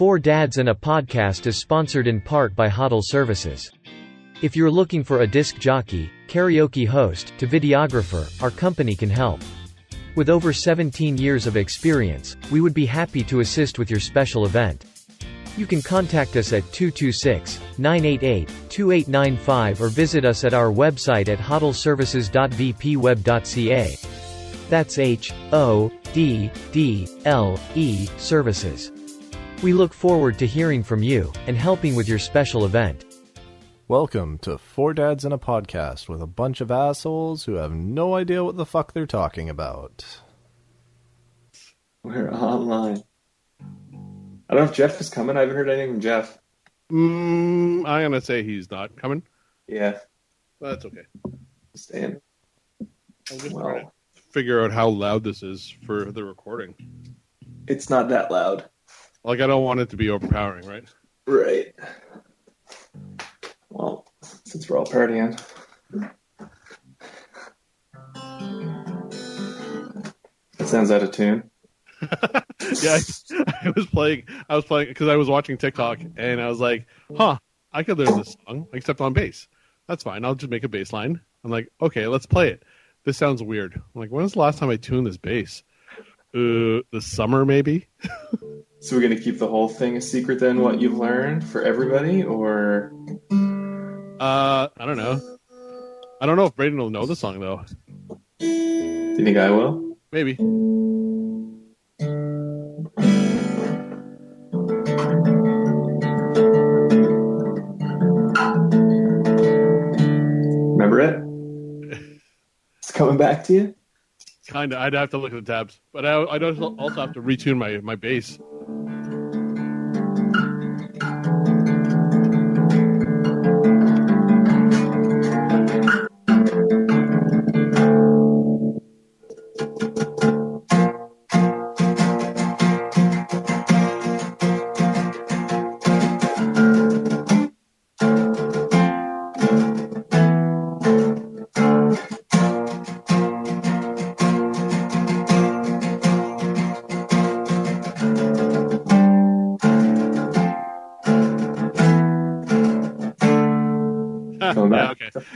Four Dads and a Podcast is sponsored in part by Hodl Services. If you're looking for a disc jockey, karaoke host, to videographer, our company can help. With over 17 years of experience, we would be happy to assist with your special event. You can contact us at 226-988-2895 or visit us at our website at hodlservices.vpweb.ca. That's HODDLE Services. We look forward to hearing from you and helping with your special event. Welcome to Four Dads and a Podcast with a bunch of assholes who have no idea what the fuck they're talking about. We're online. I don't know if Jeff is coming. I haven't heard anything from Jeff. I'm going to say he's not coming. Yeah. That's okay. Staying. I'll just try to figure out how loud this is for the recording. It's not that loud. Like, I don't want it to be overpowering, right? Right. Well, since we're all partying. That sounds out of tune. Yeah, I was playing because I was watching TikTok and I was like, I could learn this song except on bass. That's fine. I'll just make a bass line. I'm like, okay, let's play it. This sounds weird. I'm like, when was the last time I tuned this bass? This summer maybe. So we're going to keep the whole thing a secret then, what you've learned for everybody, or? I don't know. I don't know if Brayden will know the song though. Do you think I will? Maybe. Remember it? It's coming back to you? Kind of. I'd have to look at the tabs. But I'd also have to retune my bass.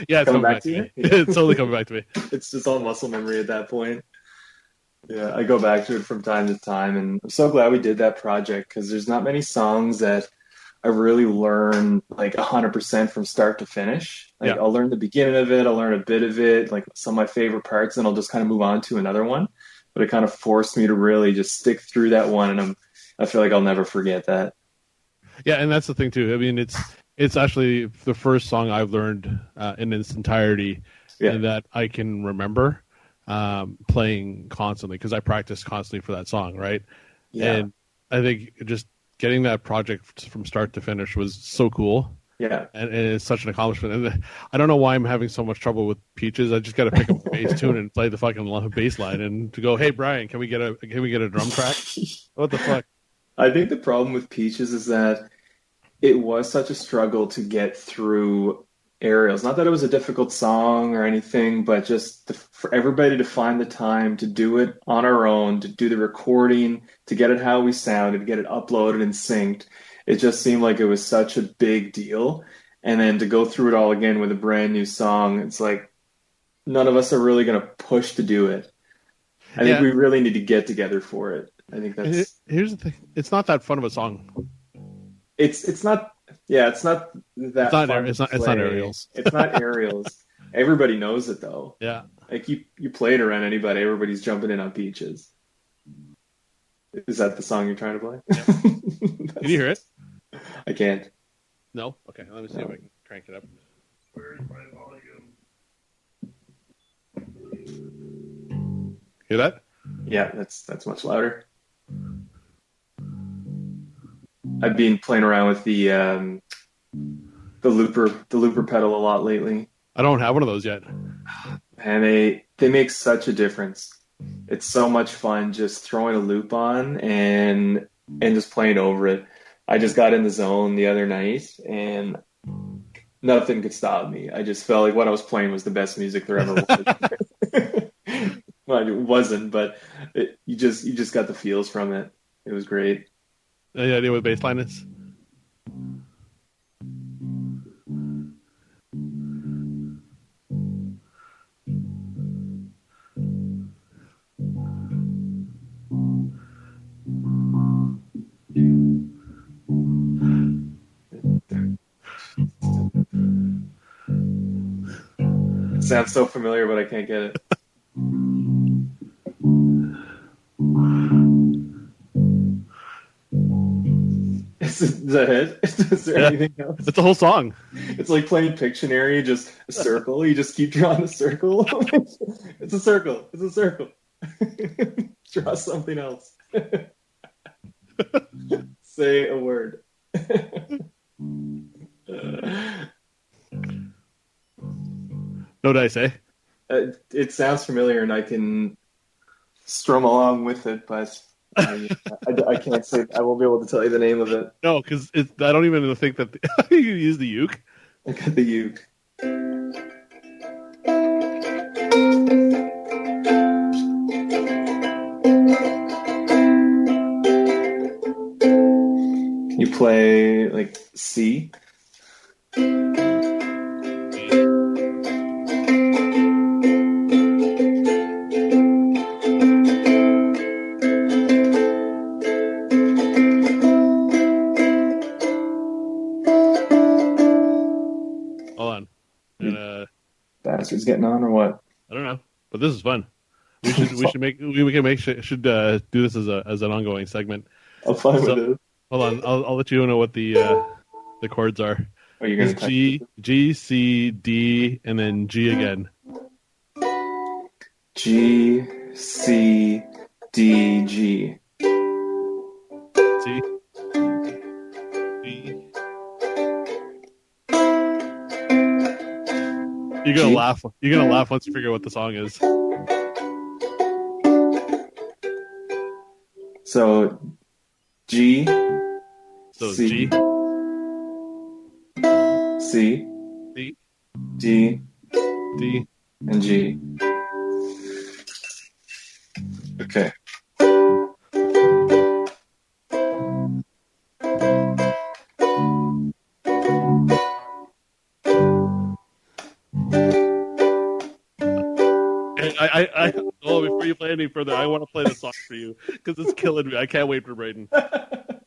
Yeah, it's coming back to me. It's totally coming back to me. It's just all muscle memory at that point. Yeah, I go back to it from time to time, and I'm so glad we did that project because there's not many songs that I really learn like 100% from start to finish. Like I'll learn the beginning of it, I'll learn a bit of it, like some of my favorite parts, and I'll just kind of move on to another one. But it kind of forced me to really just stick through that one, and I feel like I'll never forget that. Yeah, and that's the thing too. I mean, it's actually the first song I've learned in its entirety and that I can remember playing constantly because I practiced constantly for that song, right? Yeah. And I think just getting that project from start to finish was so cool. Yeah. And it's such an accomplishment. And I don't know why I'm having so much trouble with Peaches. I just got to pick up the bass tune and play the fucking bass line and to go, hey, Brian, can we get a drum track? What the fuck? I think the problem with Peaches is that it was such a struggle to get through Aerials. Not that it was a difficult song or anything, but just for everybody to find the time to do it on our own, to do the recording, to get it how we sounded, to get it uploaded and synced. It just seemed like it was such a big deal. And then to go through it all again with a brand new song, it's like none of us are really going to push to do it. I think we really need to get together for it. I think that's... Here's the thing. It's not that fun of a song. It's not that it's not Aerials. It's not Aerials. Everybody knows it though. Yeah. Like you play it around anybody, everybody's jumping in on Peaches. Is that the song you're trying to play? Yeah. Can you hear it? I can't. No? Okay, let me see if I can crank it up. Where's my volume? Hear that? Yeah, that's much louder. I've been playing around with the looper pedal a lot lately. I don't have one of those yet. And they make such a difference. It's so much fun just throwing a loop on and just playing over it. I just got in the zone the other night and nothing could stop me. I just felt like what I was playing was the best music there ever was. Well, it wasn't, but you just got the feels from it. It was great. Any idea what bass line is? It sounds so familiar, but I can't get it. Is that it? Is there anything else? It's a whole song. It's like playing Pictionary, just a circle. You just keep drawing a circle. It's a circle. It's a circle. Draw something else. Say a word. No dice, eh? It sounds familiar, and I can strum along with it, but I can't say. I won't be able to tell you the name of it. No, because I don't even think that you use the uke. I got the uke. You play like C. Bastards getting on or what? I don't know, but this is fun. We should do this as an ongoing segment. I'm fine with it. Hold on, I'll let you know what the chords are. Oh, you're gonna G, C, D, and then G again. G, C, D, G. C, D. You're gonna laugh. You're gonna laugh once you figure out what the song is. So, G. So C, G, C, D, D, D, and G. Okay. Before you play any further, I want to play the song for you because it's killing me. I can't wait for Braden.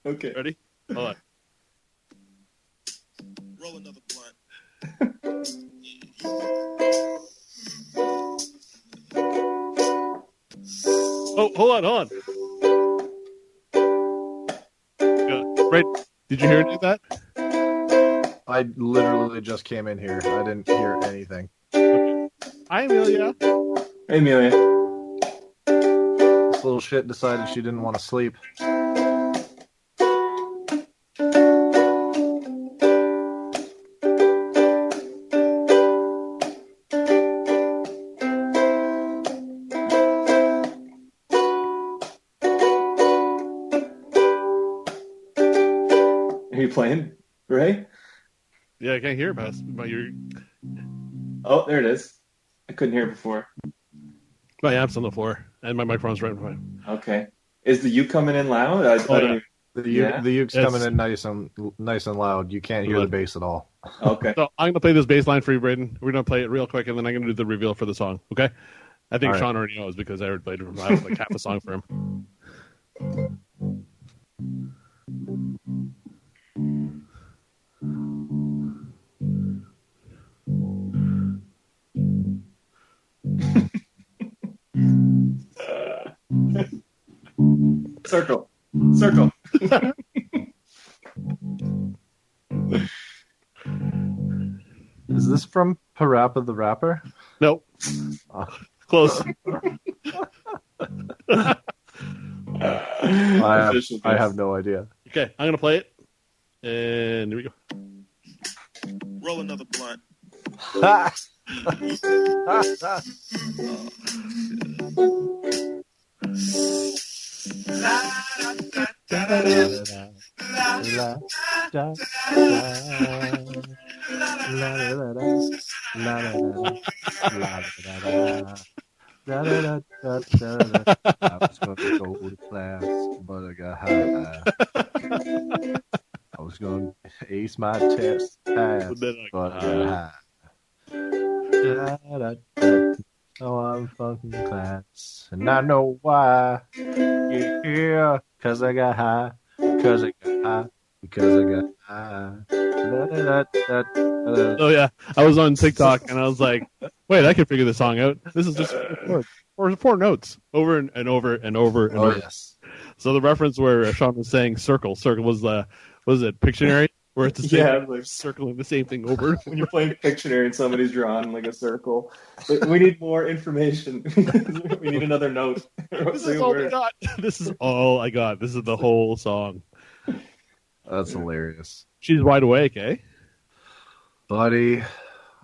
Okay. Ready? Hold on. Roll another blunt. Oh, hold on. Braden, did you hear any of that? I literally just came in here. I didn't hear anything. Hi, Amelia. Hey, Amelia. This little shit decided she didn't want to sleep. Are you playing, Ray? Yeah, I can't hear past my ear. Oh, there it is. I couldn't hear it before. My app's on the floor, and my microphone's right in front. Okay. Is the uke coming in loud? I don't even... The uke's coming in nice and loud. You can't hear the bass at all. Okay. So I'm gonna play this bass line for you, Braden. We're gonna play it real quick, and then I'm gonna do the reveal for the song. Okay? I think Sean already knows because I already played it from like half a song for him. Circle. Is this from Parappa the Rapper? Nope. Close. I have no idea. Okay, I'm gonna play it, and here we go. Roll another blunt. Da-da-da-da-da-da. I was going to go to class, but I got high. I was going to ace my test, pass, But then but I got high. Da-da-da. So I'm funking class, and I know why. Yeah, because I got high, because I got high, because I got high. Da-da-da-da-da-da. Oh yeah, I was on TikTok and I was like, "Wait, I can figure this song out. This is just four notes over and over and over and Oh over." yes. So the reference where Sean was saying "circle," was it Pictionary, where it's the same Yeah, like circling the same thing over. when you're playing Pictionary and somebody's drawn like a circle. We need more information. We need another note. This is all I got. This is all I got. This is the whole song. That's hilarious. She's wide awake, eh? Buddy,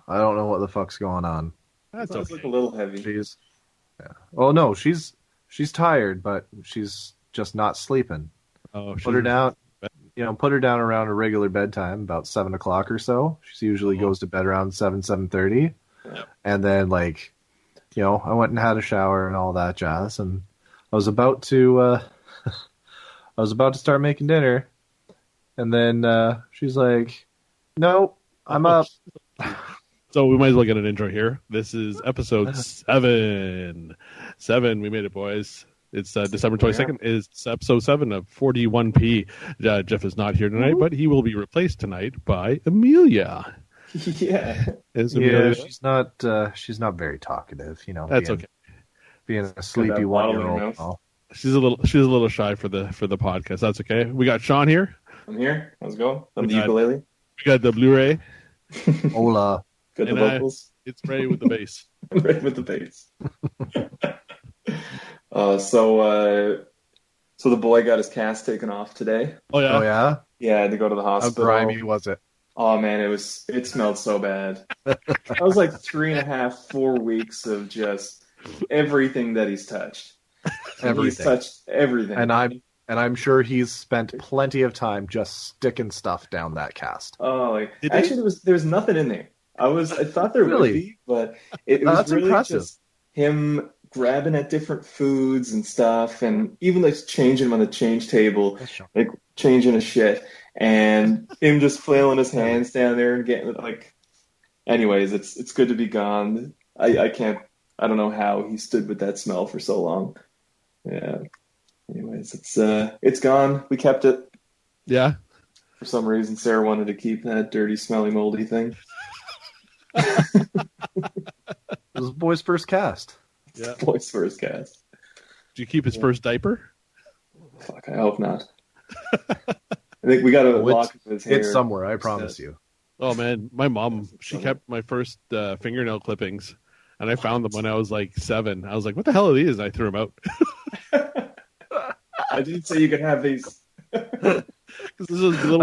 I don't know what the fuck's going on. That's Sounds okay. like a little heavy. Yeah. Oh no, she's tired, but she's just not sleeping. Oh, Put her down. Put her down around a regular bedtime, about 7 o'clock or so. She usually goes to bed around 7:30, and then I went and had a shower and all that jazz, and I was about to start making dinner, and then she's like, "Nope, I'm up." So we might as well get an intro here. This is episode 7. 7, we made it, boys. It's December 22nd. It's episode 7 of 41P. Jeff is not here tonight, but he will be replaced tonight by Amelia. Yeah. Yeah, she's not very talkative. That's okay. Being a sleepy 1-year-old. She's a little shy for the podcast. That's okay. We got Sean here. I'm here. How's it going? On the ukulele. We got the Blu-ray. Hola. Good the vocals. It's Ray with the bass. Ray with the bass. So the boy got his cast taken off today. Oh yeah. Oh yeah. Yeah, I had to go to the hospital. How grimy was it? Oh man, it smelled so bad. I was like 3.5, 4 weeks of just everything that he's touched. Everything. He's touched everything. And I'm sure he's spent plenty of time just sticking stuff down that cast. Oh, actually, there was nothing in there. I thought there would be, but it was that's really impressive. Just him grabbing at different foods and stuff, and even changing him on the change table, changing his shit, and him just flailing his hands down there and getting Anyways, it's good to be gone. I don't know how he stood with that smell for so long. Yeah. Anyways, it's gone. We kept it. Yeah. For some reason, Sarah wanted to keep that dirty, smelly, moldy thing. It was the boy's first cast. Yeah. Boy's first cast. Did you keep his first diaper? Fuck, I hope not. I think we got to lock his hair. It's somewhere, I promise you. Oh man, my mom, she kept my first fingernail clippings, and I found them when I was like 7. I was like, "What the hell are these?" And I threw them out. I didn't say you could have these. I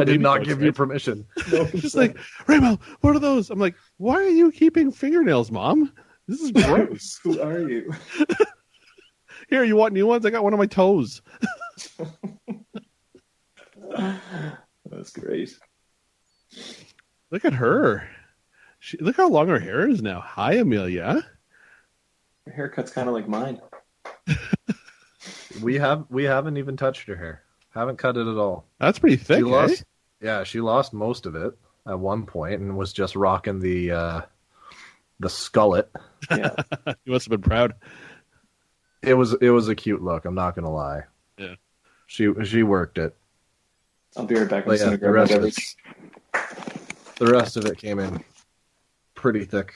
did not give you permission. No, She's like, "Raymond, what are those?" I'm like, "Why are you keeping fingernails, Mom? This is gross." Who are you? Here, you want new ones? I got one on my toes. That's great. Look at her. Look how long her hair is now. Hi, Amelia. Her haircut's kind of like mine. We haven't even touched her hair. Haven't cut it at all. That's pretty thick, She lost most of it at one point and was just rocking the skullet. Yeah. You must have been proud. It was a cute look, I'm not gonna lie. Yeah. She worked it. I'll be right back. The rest of it came in pretty thick.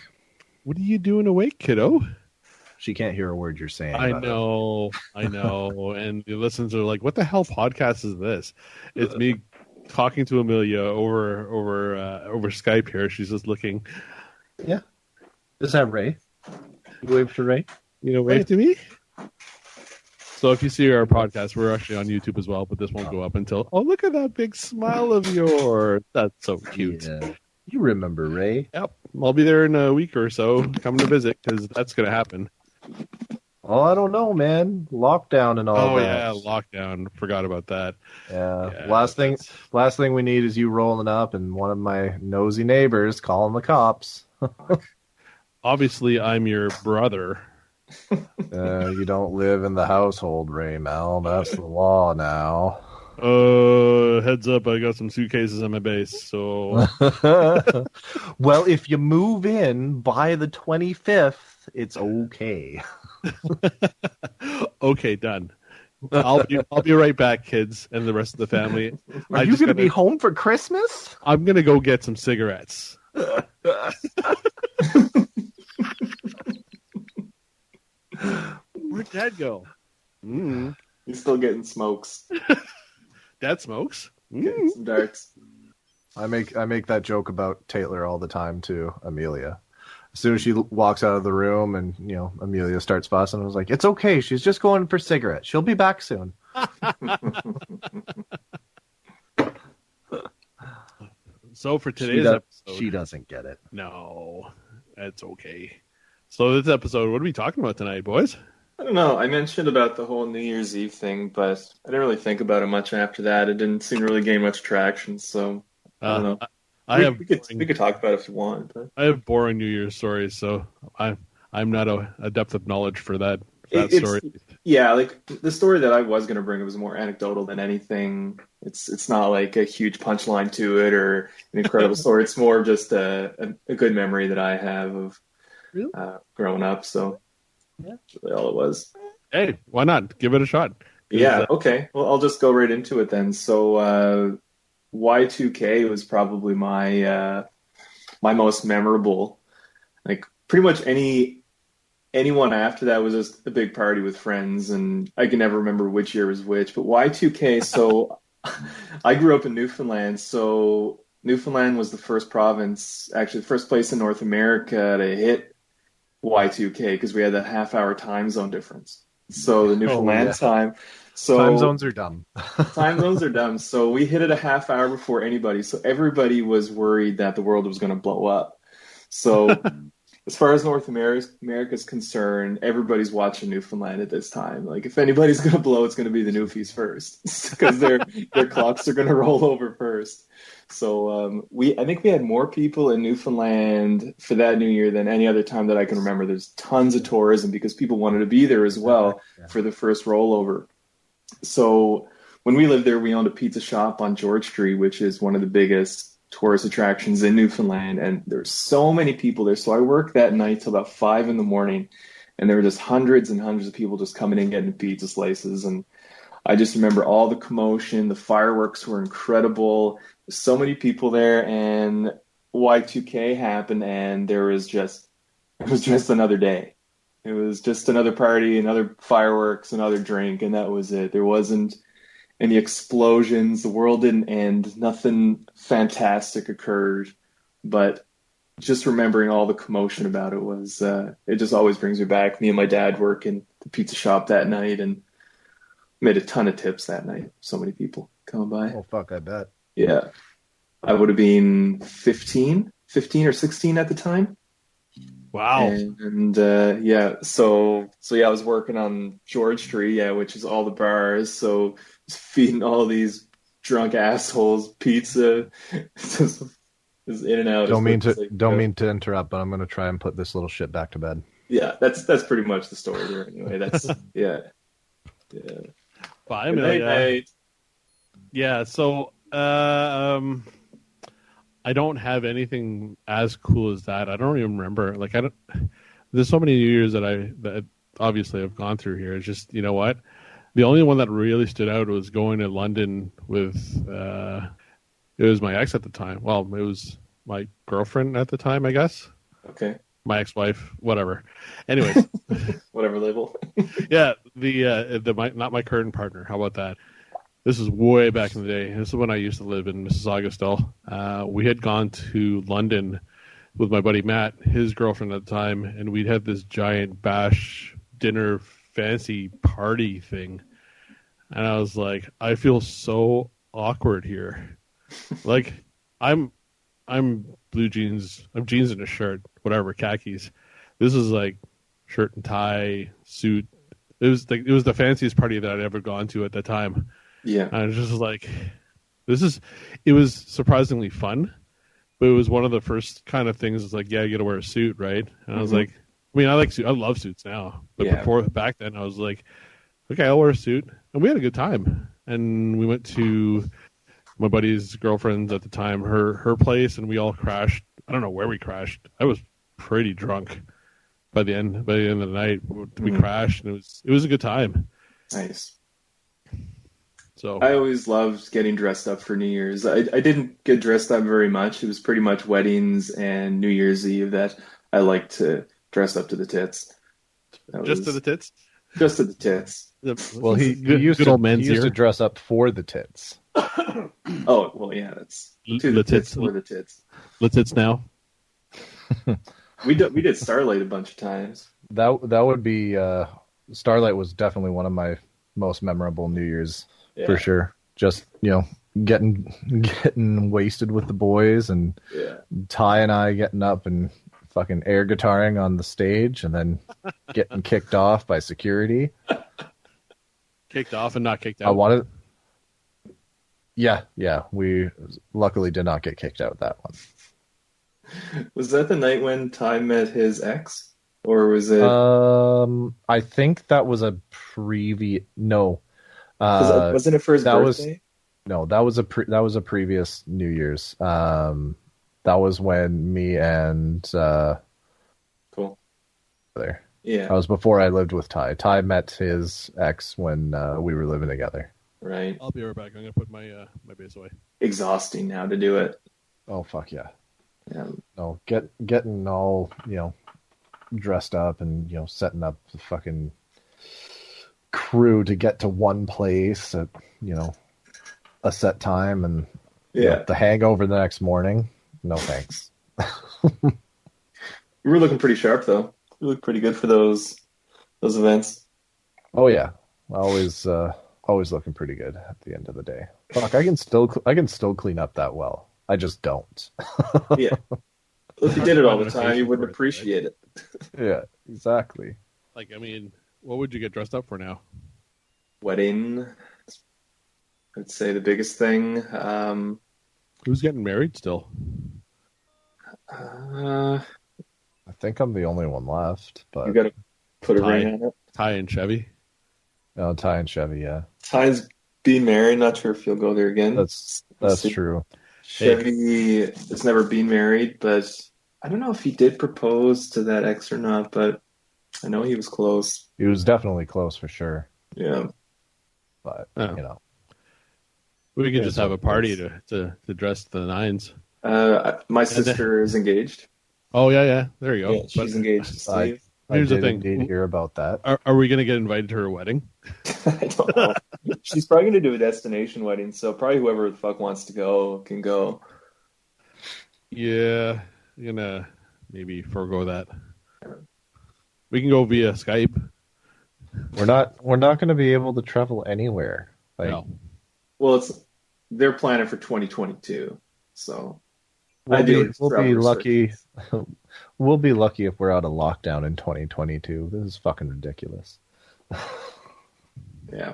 What are you doing awake, kiddo? She can't hear a word you're saying. I know. And the listeners are like, "What the hell podcast is this?" It's me talking to Amelia over Skype here. She's just looking. Yeah. Is that Ray? You wave to Ray? Wave to me? So if you see our podcast, we're actually on YouTube as well, but this won't go up until, oh, look at that big smile of yours. That's so cute. Yeah. You remember Ray? Yep. I'll be there in a week or so, coming to visit, because that's going to happen. Oh, I don't know, man. Lockdown and all that. Oh, yeah, lockdown. Forgot about that. Yeah. Last thing we need is you rolling up and one of my nosy neighbors calling the cops. Obviously, I'm your brother. You don't live in the household, Ray Mel. That's the law now. Heads up, I got some suitcases on my base, so... Well, if you move in by the 25th, it's okay. Okay, done. I'll be right back, kids, and the rest of the family. Are you going to be home for Christmas? I'm going to go get some cigarettes. Where'd Dad go? He's still getting smokes. Dad smokes? Getting some darts. I make that joke about Taylor all the time to Amelia. As soon as she walks out of the room and, Amelia starts fussing, I was like, it's okay. She's just going for cigarettes. She'll be back soon. So for today's episode... She doesn't get it. No, that's okay. So this episode, what are we talking about tonight, boys? I don't know. I mentioned about the whole New Year's Eve thing, but I didn't really think about it much after that. It didn't seem to really gain much traction, so I don't know. We could talk about it if you want. But... I have boring New Year's stories, so I'm not a depth of knowledge for that story. Yeah, like the story that I was going to bring was more anecdotal than anything. It's not like a huge punchline to it or an incredible story. It's more just a good memory that I have of growing up. So that's really all it was. Hey, why not? Give it a shot. Yeah, okay. Well, I'll just go right into it then. So Y2K was probably my most memorable. Like pretty much anyone after that was just a big party with friends, and I can never remember which year was which. But Y2K, so I grew up in Newfoundland, so Newfoundland was the first province, actually the first place in North America to hit Y2K because we had that half-hour time zone difference. So the Newfoundland time. So time zones are dumb. Time zones are dumb. So we hit it a half hour before anybody. So everybody was worried that the world was going to blow up. So as far as North America's concerned, everybody's watching Newfoundland at this time. Like if anybody's going to blow, it's going to be the Newfies first because their clocks are going to roll over first. So I think we had more people in Newfoundland for that New Year than any other time that I can remember. There's tons of tourism because people wanted to be there as well for the first rollover. So when we lived there, we owned a pizza shop on George Street, which is one of the biggest tourist attractions in Newfoundland. And there's so many people there. So I worked that night till about 5 a.m. and there were just hundreds and hundreds of people just coming in getting pizza slices. And I just remember all the commotion. The fireworks were incredible. So many people there, and Y2K happened, and it was just another day. It was just another party, another fireworks, another drink, and that was it. There wasn't any explosions. The world didn't end. Nothing fantastic occurred, but just remembering all the commotion about it was, it just always brings me back. Me and my dad work in the pizza shop that night and made a ton of tips that night. So many people coming by. Oh, fuck, I bet. Yeah. I would have been 15 or 16 at the time. Wow. And so I was working on George Street, which is all the bars. So feeding all these drunk assholes pizza. Just in and out. Don't mean to interrupt, but I'm going to try and put this little shit back to bed. Yeah, that's pretty much the story there anyway. That's yeah. Well, I mean, yeah. So I don't have anything as cool as that. I don't even remember. Like there's so many New Years that obviously I've gone through here. It's just, you know what? The only one that really stood out was going to London with it was my ex at the time. Well, it was my girlfriend at the time, I guess. Okay. My ex-wife, whatever. Anyways, whatever label. Yeah, not my current partner. How about that? This is way back in the day. This is when I used to live in Mississauga still. We had gone to London with my buddy Matt, his girlfriend at the time, and we'd had this giant bash dinner fancy party thing. And I was like, I feel so awkward here. Like, I'm blue jeans, I'm jeans and a shirt, whatever, khakis. This is like shirt and tie, suit. It was the fanciest party that I'd ever gone to at that time. Yeah. And I was just like, it was surprisingly fun, but it was one of the first kind of things. It's like, yeah, you got to wear a suit, right? And I was like, I mean, I love suits now, but back then, I was like, okay, I'll wear a suit, and we had a good time. And we went to my buddy's girlfriend's at the time, her place, and we all crashed. I don't know where we crashed. I was pretty drunk by the end of the night. We crashed, and it was a good time. Nice. So I always loved getting dressed up for New Year's. I didn't get dressed up very much. It was pretty much weddings and New Year's Eve that I liked to dress up to the tits. Just to the tits? Just to the tits. Well, he used to dress up for the tits. Oh, well, yeah, that's to the tits for the tits. The tits now. We did Starlight a bunch of times. That would be Starlight was definitely one of my most memorable New Year's for sure. Just getting wasted with the boys, and Ty and I getting up and fucking air guitaring on the stage, and then getting kicked off by security. Kicked off and not kicked out. Yeah. We luckily did not get kicked out that one. Was that the night when Ty met his ex, or was it? I think that was a previous. No, wasn't it for his birthday? That was a previous New Year's. That was when me and cool there. Yeah, that was before I lived with Ty. Ty met his ex when we were living together. Right. I'll be right back. I'm gonna put my bass away. Exhausting now to do it. Oh fuck yeah. Yeah. No, getting all dressed up and setting up the fucking crew to get to one place at a set time, and the hangover the next morning. No thanks. You were looking pretty sharp though. You look pretty good for those events. Oh yeah, always looking pretty good at the end of the day. Fuck, I can still clean up that well. I just don't. Yeah. If you did it all the time, you wouldn't appreciate it. Yeah, exactly. Like, I mean, what would you get dressed up for now? Wedding. I'd say the biggest thing. Who's getting married still? I think I'm the only one left, but you got to put a ring on it. Ty and Chevy. Oh, Ty and Chevy, yeah. Ty's being married. Not sure if he'll go there again. That's true. Chevy has never been married, but I don't know if he did propose to that ex or not, but I know he was close. He was definitely close for sure. Yeah. But, we could just have a party to dress the nines. My sister is engaged. Oh, yeah. There you go. Yeah, she's engaged to Steve. Here's the thing. I did hear about that. Are we going to get invited to her wedding? I don't know. She's probably going to do a destination wedding, so probably whoever the fuck wants to go can go. Yeah, I'm going to maybe forego that. We can go via Skype. We're not going to be able to travel anywhere. No. Well, they're planning for 2022, so we'll be lucky. We'll be lucky if we're out of lockdown in 2022. This is fucking ridiculous. Yeah.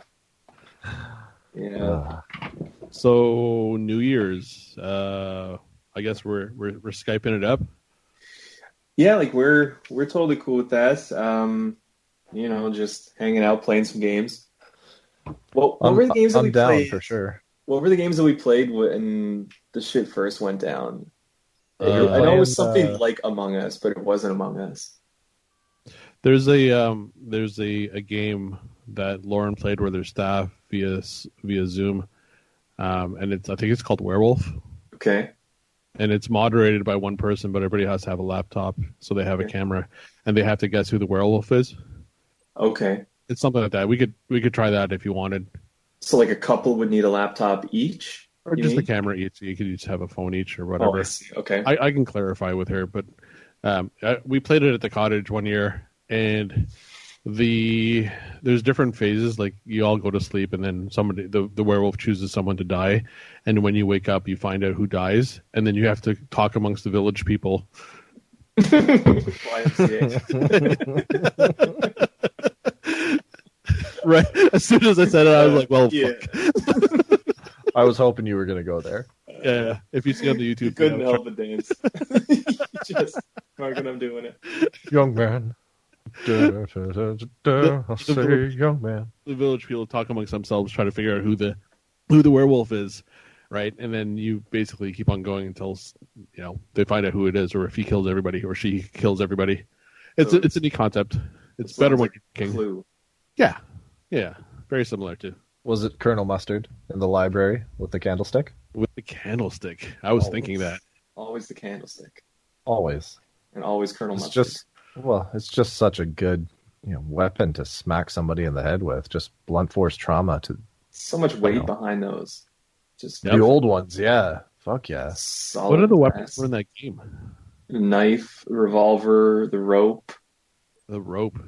So New Year's, I guess we're Skyping it up. Yeah, like we're totally cool with that. Just hanging out, playing some games. What were the games that we played? For sure. What were the games that we played when the shit first went down? I know it was something like Among Us, but it wasn't Among Us. There's a game that Lauren played where there's staff via Zoom, and I think it's called Werewolf. Okay. And it's moderated by one person, but everybody has to have a laptop, so they have a camera, and they have to guess who the werewolf is. Okay. It's something like that. We could try that if you wanted. So like a couple would need a laptop each? Or just the camera each. You could just have a phone each or whatever. Oh, I see. Okay. I can clarify with her, but we played it at the cottage one year, and there's different phases. Like you all go to sleep, and then the werewolf chooses someone to die, and when you wake up, you find out who dies, and then you have to talk amongst the village people. Right. As soon as I said it, I was like, "Well, fuck." I was hoping you were going to go there. Yeah. If you see on the YouTube, you couldn't help but dance. Just fucking, I'm doing it. Young man, I'll say, young man. The village people talk amongst themselves, try to figure out who the werewolf is, right? And then you basically keep on going until they find out who it is, or if he kills everybody, or she kills everybody. It's a neat concept. It's better when you're king. Clue. Yeah, very similar to. Was it Colonel Mustard in the library with the candlestick? With the candlestick, I was thinking that. Always the candlestick, Always, and always Colonel it's Mustard. it's just such a good weapon to smack somebody in the head with. Just blunt force trauma to. So much weight behind those. Just The old ones, yeah. Fuck yeah. solid What are the brass. weapons in that game? The knife, the revolver, the rope, The rope,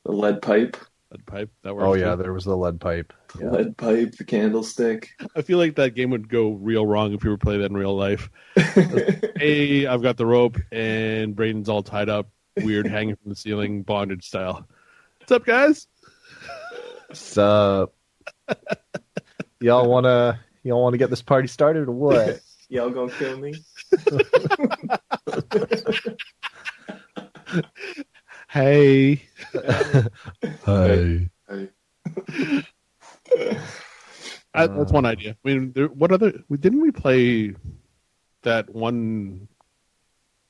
the lead pipe. lead pipe. That works. Oh yeah, too. there was the lead pipe. Yeah. Lead pipe, the candlestick. I feel like that game would go real wrong if you were playing that in real life. Hey, I've got the rope, and Braden's all tied up, weird, hanging from the ceiling, bondage style. What's up, guys? So, y'all wanna get this party started or what? Y'all gonna kill me? Hey. Hey. Hey. That's one idea. I mean, what other? Didn't we play that one?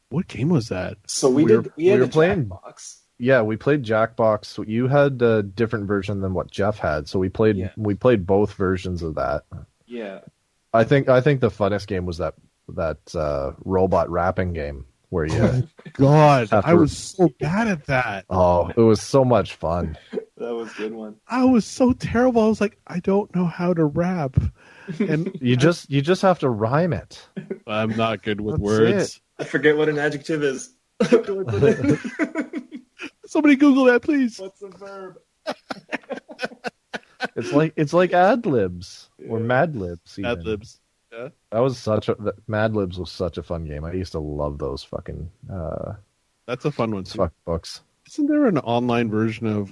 What game was that? So we We had were a playing- Jackbox. Yeah, we played Jackbox. You had a different version than what Jeff had, so we played Yeah. both versions of that. Yeah. I think the funnest game was that robot rapping game where you God, After- I was so bad at that. it was so much fun. That was a good one. I was so terrible. I was like, I don't know how to rap, and You just have to rhyme it. I'm not good with That's words. I forget what an adjective is. What do I put in? Somebody Google that, please. What's the verb? It's like ad libs or Mad Libs. even. Ad libs. That was Mad Libs was such a fun game. I used to love those fucking That's a fun one too. fuck books. Isn't there an online version of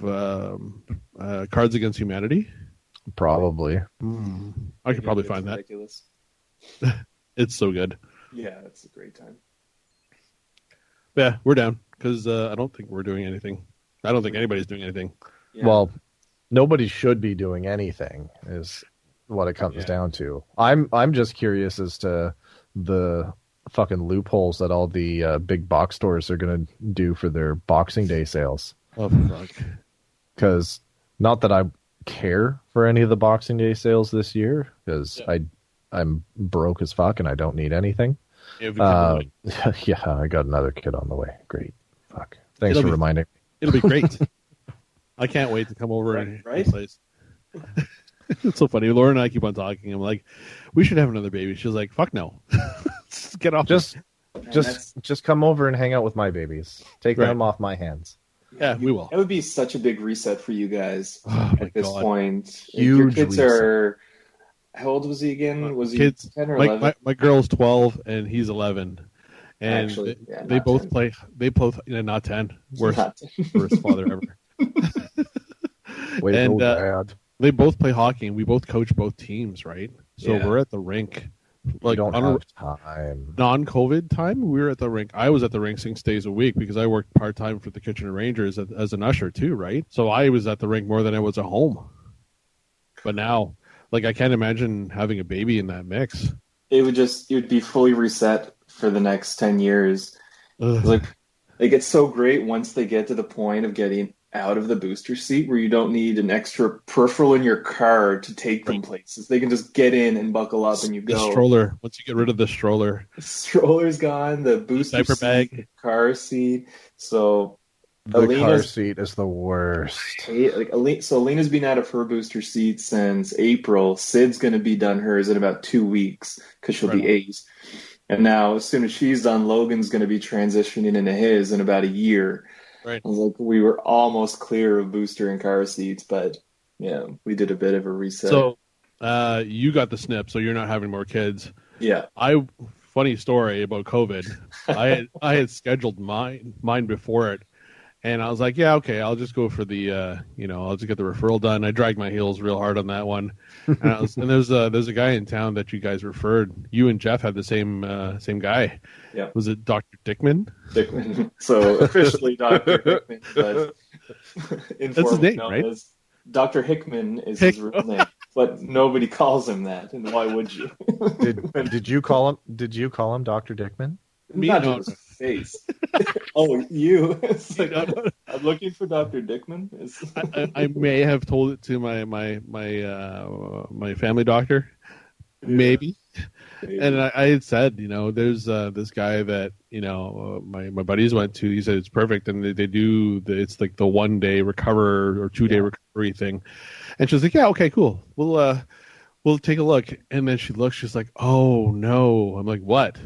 Cards Against Humanity? Probably. I could probably find that. Ridiculous. It's so good. Yeah, it's a great time. Yeah, we're down because I don't think we're doing anything. I don't think anybody's doing anything. Yeah. Well, nobody should be doing anything is what it comes down to. I'm just curious as to the fucking loopholes that all the big box stores are going to do for their Boxing Day sales. Oh fuck! Because not that I care for any of the Boxing Day sales this year, because I'm broke as fuck and I don't need anything. Yeah, Yeah, I got another kid on the way. Great. Fuck. Thanks It'll for be- reminding. it'll be great. I can't wait to come over and Right? place. It's so funny. Laura and I keep on talking. I'm like, we should have another baby. She's like, fuck no. Just get off. Just that's- just come over and hang out with my babies. Take Right. them off my hands. Yeah, we will. That would be such a big reset for you guys Oh, my at this God. point. If Huge your kids reset. are. How old was he again? Was he Kids, 10 or 11? my girl's 12 and he's 11, and Actually, yeah, they not both 10. play. They both not 10. Worst Not 10. worst father ever. Wait, And, Dad. They both play hockey, and we both coach both teams, right? So Yeah. we're at the rink. We Like don't on a have time. non-COVID time, we were at the rink. I was at the rink 6 days a week because I worked part-time for the Kitchener Rangers as an usher too, right? So I was at the rink more than I was at home. But now, like, I can't imagine having a baby in that mix. It would be fully reset for the next 10 years. Ugh. Like, it gets so great once they get to the point of getting out of the booster seat where you don't need an extra peripheral in your car to take them places. They can just get in and buckle up and you The go. stroller. Once you get rid of the stroller, The stroller's gone, the booster diaper seat, bag. the car seat. So The car Alina's seat is the worst. Alina's been out of her booster seat since April. Sid's going to be done hers in about 2 weeks because she'll be 8. And now, as soon as she's done, Logan's going to be transitioning into his in about a year. Right. I was like, we were almost clear of booster and car seats, but yeah, we did a bit of a reset. So you got the snip, so you're not having more kids. yeah, Funny story about COVID. I had scheduled mine before it, and I was like, yeah, okay, I'll just go for the I'll just get the referral done. I dragged my heels real hard on that one, and there's a guy in town that you guys referred. You and Jeff had the same guy. Yeah. Was it Dr. Dickman? Dickman. So officially Dr. Dickman, but That's his name, right? Dr. Hickman is his real name, but nobody calls him that, and why would you? Did you call him? Did you call him Dr. Dickman? Not to his face. Oh, you? It's like, I'm looking for Dr. Dickman. I may have told it to my family doctor, maybe. And I had said, there's this guy that my buddies went to. He said it's perfect, and they do it's like the 1 day recover or 2 day recovery thing. And she was like, yeah, okay, cool. We'll take a look. And then she looks. She's like, oh no. I'm like, what?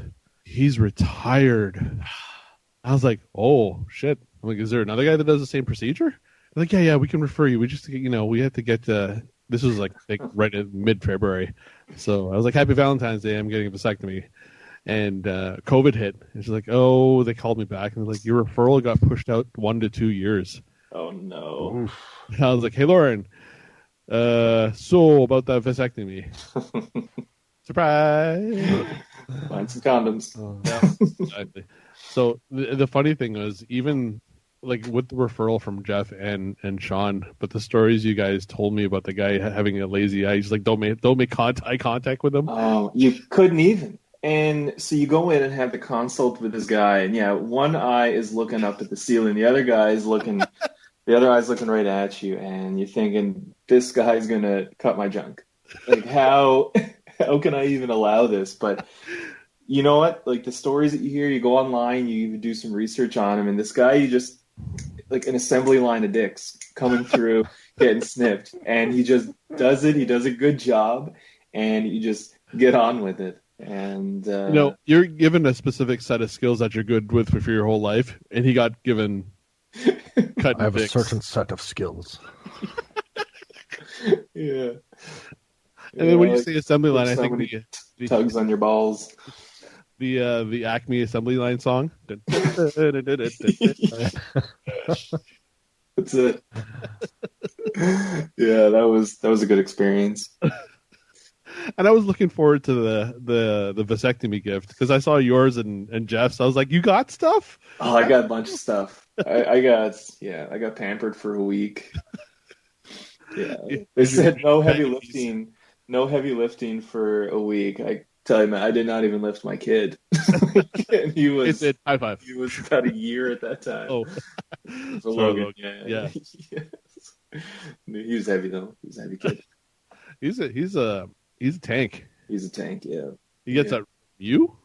He's retired. I was like, oh shit. I'm like, is there another guy that does the same procedure? They're like, yeah, we can refer you. We just, we have to get this was like right in mid-February. So I was like, happy Valentine's Day. I'm getting a vasectomy. And COVID hit. And she's like, oh, they called me back. And they're like, your referral got pushed out 1 to 2 years. Oh, no. And I was like, hey, Lauren, so about that vasectomy. Surprise. Find some condoms. Yeah, exactly. So the funny thing was, even like with the referral from Jeff and Sean, but the stories you guys told me about the guy having a lazy eye, just like don't make eye contact with him. Oh, you couldn't even. And so you go in and have the consult with this guy, and one eye is looking up at the ceiling, the other eye's looking right at you, and you're thinking, this guy's gonna cut my junk. Like, how can I even allow this? But you know what? Like, the stories that you hear, you go online, you even do some research on him, and this guy, you just like an assembly line of dicks coming through, getting snipped, and he just does it. He does a good job, and you just get on with it. And you're given a specific set of skills that you're good with for your whole life, and he got given cutting I have dicks. a certain set of skills. Yeah. And then when you say assembly line, I think the tugs on your balls. The Acme assembly line song. That's it. Yeah, that was a good experience. And I was looking forward to the vasectomy gift because I saw yours and Jeff's. I was like, you got stuff? Oh, I got a bunch of stuff. I got pampered for a week. Yeah, they said no heavy lifting for a week. I tell you, man, I did not even lift my kid. He was high five. He was about a year at that time. Oh, for Logan. Yeah. Yes. He was heavy though. He was a heavy kid. He's a tank. He's a tank. Yeah. He gets that. You?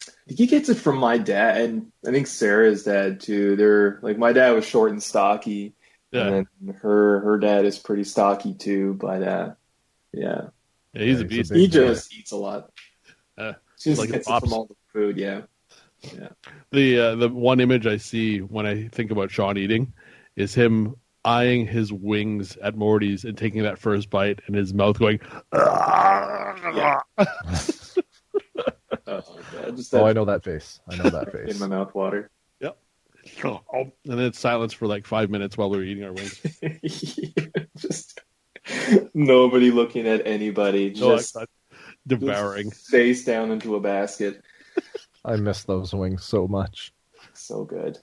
I think he gets it from my dad, and I think Sarah's dad too. They're like, my dad was short and stocky, and then her dad is pretty stocky too. But yeah, he's a beast. He just eats a lot. Just like gets it from all the food. Yeah. The one image I see when I think about Sean eating is him eyeing his wings at Morty's and taking that first bite, and his mouth going. Yeah. I know that face. In my mouth water. Yep. And then it's silence for like 5 minutes while we're eating our wings. Just nobody looking at anybody. Just devouring. Just face down into a basket. I miss those wings so much. So good.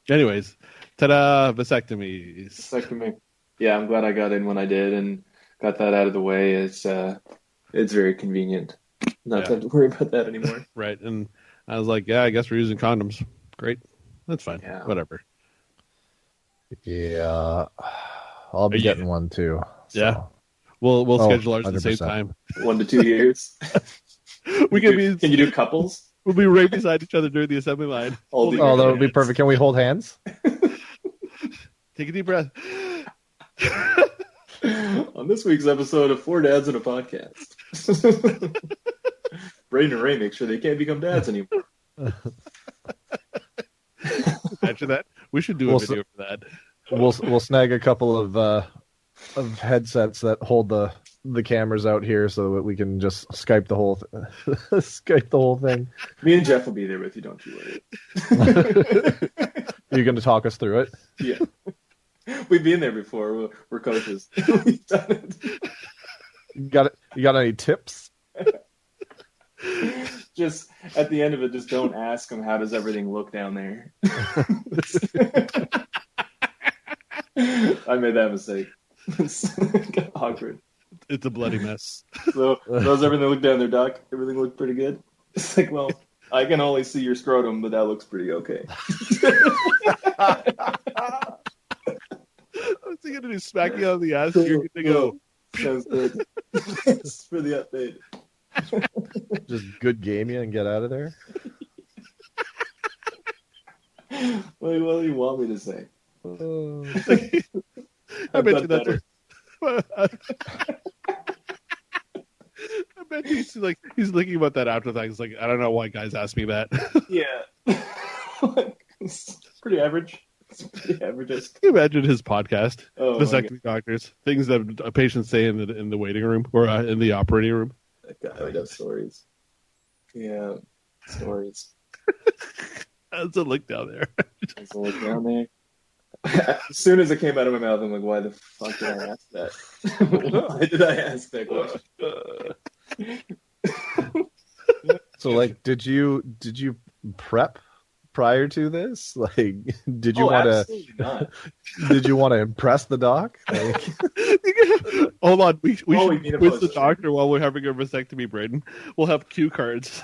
Anyways, ta-da! Vasectomy. Yeah, I'm glad I got in when I did and got that out of the way. It's very convenient. Not to have to worry about that anymore. Right, and I was like, yeah, I guess we're using condoms. Great. That's fine. Yeah. Whatever. Yeah. I'll be getting one too. So. Yeah. We'll schedule ours at the same time. 1 to 2 years. Can you do couples? We'll be right beside each other during the assembly line. Oh, that would be perfect. Can we hold hands? Take a deep breath. On this week's episode of Four Dads in a Podcast. Braden and Ray make sure they can't become dads anymore. Imagine that. We should do a video for that. We'll snag a couple of headsets that hold the cameras out here so that we can just Skype the whole thing. Me and Jeff will be there with you, don't you worry. You're going to talk us through it? Yeah. We've been there before. We're coaches. We've done it. You got any tips? Just at the end of it, just don't ask them how does everything look down there. I made that mistake. It's awkward. It's a bloody mess. So those everything looked down their doc. Everything looked pretty good. It's like, well, I can only see your scrotum, but that looks pretty okay. What's he gonna do? Smack you on the ass? You're good to go. Sounds good. Thanks for the update. Just good game you and get out of there. What do you want me to say? I bet you that's I bet he's thinking about that after that. He's like, I don't know why guys ask me that. Yeah. It's pretty average. It's pretty average. Can you imagine his podcast? Vasectomy Doctors. Things that patients say in the waiting room or in the operating room. That guy would have stories. Yeah. Stories. How's it look down there? How's it look down there? As soon as it came out of my mouth, I'm like, why the fuck did I ask that? Why did I ask that question? So, like, did you prep prior to this? Like, did you want absolutely not. Did you want to impress the doc? Like, hold on, we should need a quiz the poster. doctor while we're having a vasectomy, Braden. We'll have cue cards.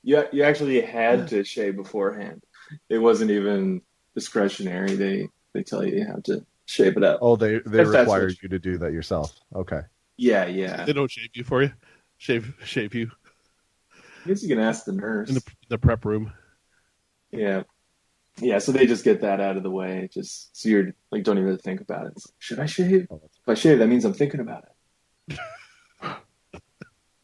You actually had to shave beforehand. It wasn't even discretionary. They tell you have to shave it up. oh, they If that's required what you to do that yourself. Okay. Yeah. They don't shave you for you. Shave you I guess you can ask the nurse. in the prep room. Yeah. So they just get that out of the way. Just so you're like, don't even think about it. It's like, should I shave? If I shave, that means I'm thinking about it.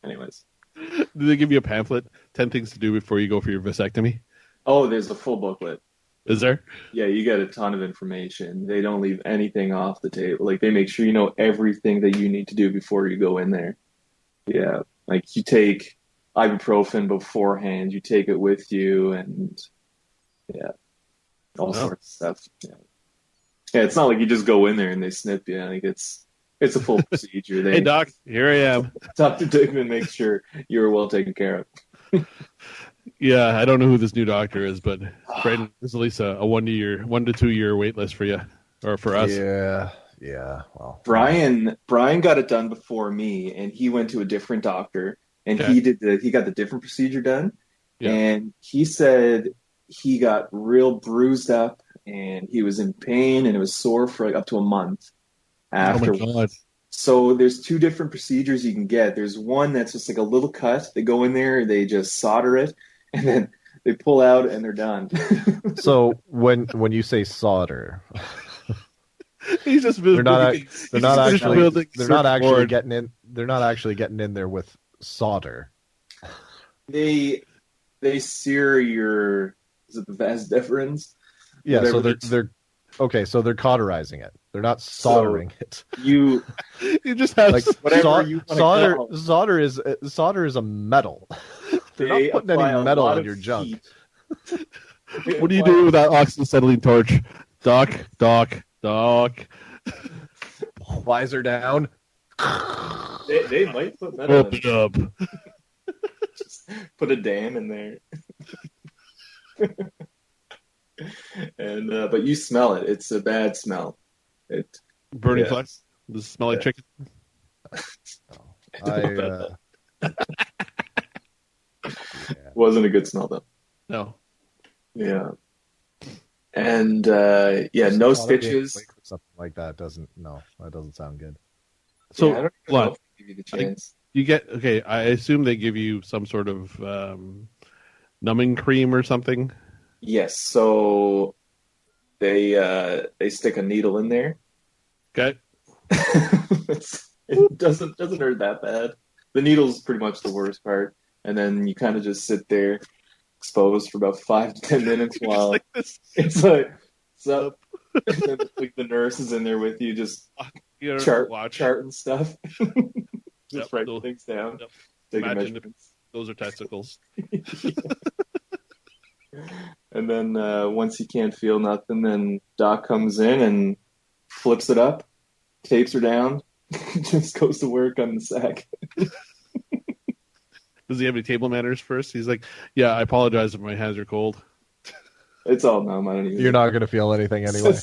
Anyways. Do they give you a pamphlet? 10 things to do before you go for your vasectomy? Oh, there's a full booklet. Is there? Yeah, you get a ton of information. They don't leave anything off the table. Like, they make sure you know everything that you need to do before you go in there. Yeah. Like, you take ibuprofen beforehand, you take it with you, and yeah, all sorts of stuff. Yeah, it's not like you just go in there and they snip you. Like, it's a full procedure. Hey, doc, here I am. Dr. Dickman makes sure you're well taken care of. Yeah, I don't know who this new doctor is, but Braden, there's at least a 1 to 2 year wait list for you, or for us. Yeah. Well, Brian got it done before me, and he went to a different doctor, and Okay. he got the different procedure done, Yeah. and he said he got real bruised up, and he was in pain, and it was sore for like up to a month after. Oh my God. So there's two different procedures you can get. There's one that's just like a little cut. They go in there, they just solder it, and then they pull out, and they're done. so when you say solder, He's just they're not actually getting. getting in there with solder. They sear your, is it the vas deferens? Yeah, so Whatever they're okay. So they're cauterizing it. They're not soldering it. You just have Like whatever you wanna call it. solder is a metal. They're They not putting apply any a metal lot on of your junk. heat. What do you do with that oxyacetylene torch? Doc. Visor down. They might put metal in Open it. up. Just put a dam in there. And but you smell it. It's a bad smell. It Burning Yeah. flex. Does it smell like chicken? wasn't a good smell though. No. Yeah. And no stitches. Something like that doesn't sound good. So, Yeah, I don't even hold know on. if they give you the chance. You get okay. I assume they give you some sort of numbing cream or something. Yes. So they stick a needle in there. Okay. It doesn't hurt that bad. The needle's pretty much the worst part, and then you kind of just sit there exposed for about 5 to 10 minutes while Like this. it's like up. And then, like, the nurse is in there with you, just You know, watch. charting stuff, just writing those- things down, yep. taking Imagine measurements. Those are testicles. And then once you can't feel nothing, then Doc comes in and flips it up, tapes her down, just goes to work on the sack. Does he have any table manners first? He's like, yeah, I apologize if my hands are cold. It's all numb. I don't even. You're not going to feel anything anyway.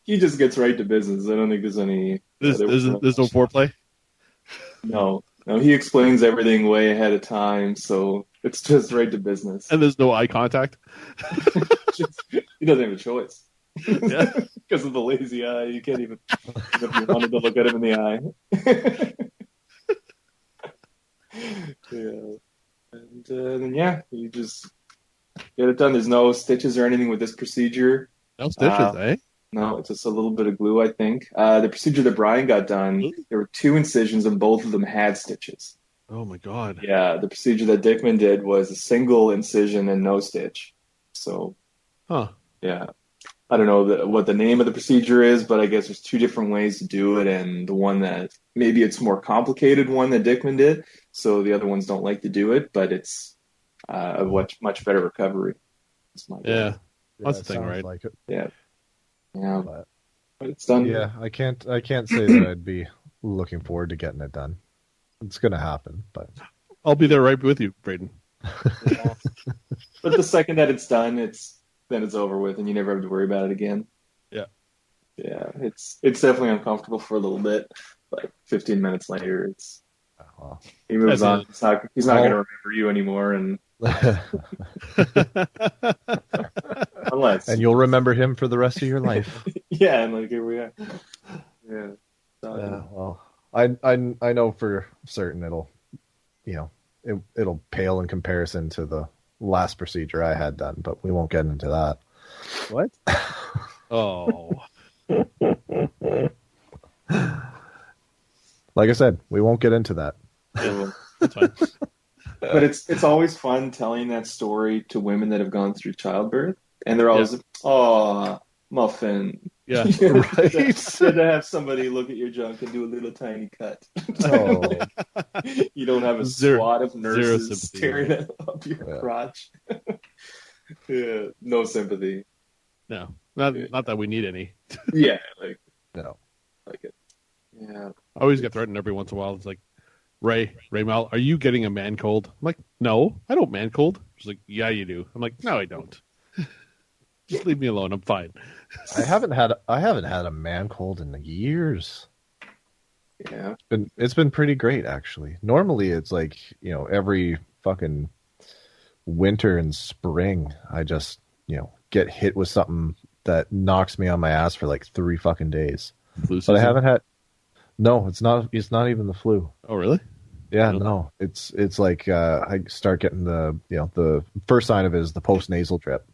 He just gets right to business. I don't think there's any. There's no foreplay. No, he explains everything way ahead of time, so it's just right to business. And there's no eye contact. He doesn't have a choice. Yeah. Because of the lazy eye, you can't even if you wanted to look at him in the eye. Yeah. And then you just get it done. There's no stitches or anything with this procedure. No stitches, eh? No, it's just a little bit of glue, I think. The procedure that Brian got done, there were 2 incisions and both of them had stitches. Oh my god. Yeah, the procedure that Dickman did was a single incision and no stitch. So, yeah. I don't know what the name of the procedure is, but I guess there's 2 different ways to do it, and the one that, maybe it's more complicated one that Dickman did, so the other ones don't like to do it, but it's a much better recovery. Yeah, that's the thing, right? Like it. Yeah. Yeah, but it's done. Yeah, I can't say that I'd be looking forward to getting it done. It's going to happen, but I'll be there right with you, Braden. Yeah. But the second that it's done, it's over with, and you never have to worry about it again. Yeah, yeah, it's definitely uncomfortable for a little bit, but 15 minutes later, he moves on. He's not going to remember you anymore, and unless, and you'll remember him for the rest of your life. Yeah, and like here we are. Yeah. Well, I know for certain it'll pale in comparison to the last procedure I had done, but we won't get into that. What? Oh. Like I said, we won't get into that. Yeah, well, that's fine. But it's always fun telling that story to women that have gone through childbirth, and they're always, "Oh, muffin." Yeah, right. To have somebody look at your junk and do a little tiny cut. Oh. You don't have a squad of nurses staring up your crotch. Yeah, no sympathy. No, not that we need any. Yeah, like no, like it. Yeah, I always get threatened every once in a while. It's like, Ray Mal, are you getting a man cold? I'm like, no, I don't man cold. She's like, yeah, you do. I'm like, no, I don't. Just leave me alone. I'm fine. I haven't had a man cold in years. Yeah, it's been pretty great actually. Normally it's like, every fucking winter and spring I just, get hit with something that knocks me on my ass for like 3 fucking days. Flu season? But I haven't had. No, it's not even the flu. Oh, really? Yeah, no. It's like I start getting the first sign of it is the post-nasal drip.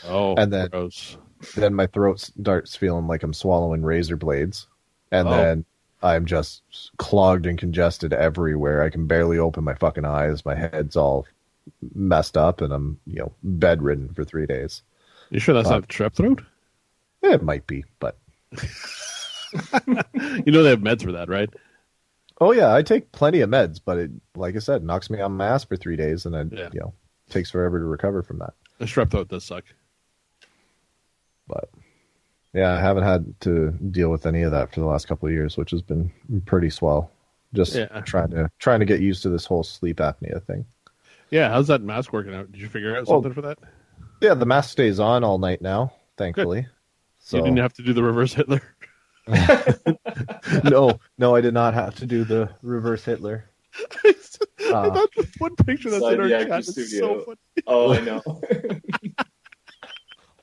Oh, and then gross. Then my throat starts feeling like I'm swallowing razor blades, and then I'm just clogged and congested everywhere. I can barely open my fucking eyes. My head's all messed up, and I'm bedridden for 3 days. You sure that's not strep throat? It might be, but they have meds for that, right? Oh yeah, I take plenty of meds, but it, like I said, knocks me on my ass for 3 days, and then takes forever to recover from that. The strep throat does suck. But yeah, I haven't had to deal with any of that for the last couple of years, which has been pretty swell. Just trying to get used to this whole sleep apnea thing. Yeah, how's that mask working out? Did you figure out something for that? Yeah, the mask stays on all night now, thankfully. Good. So you didn't have to do the reverse Hitler. No, I did not have to do the reverse Hitler. That's one picture that's in our chat. It's so funny. Oh, I know.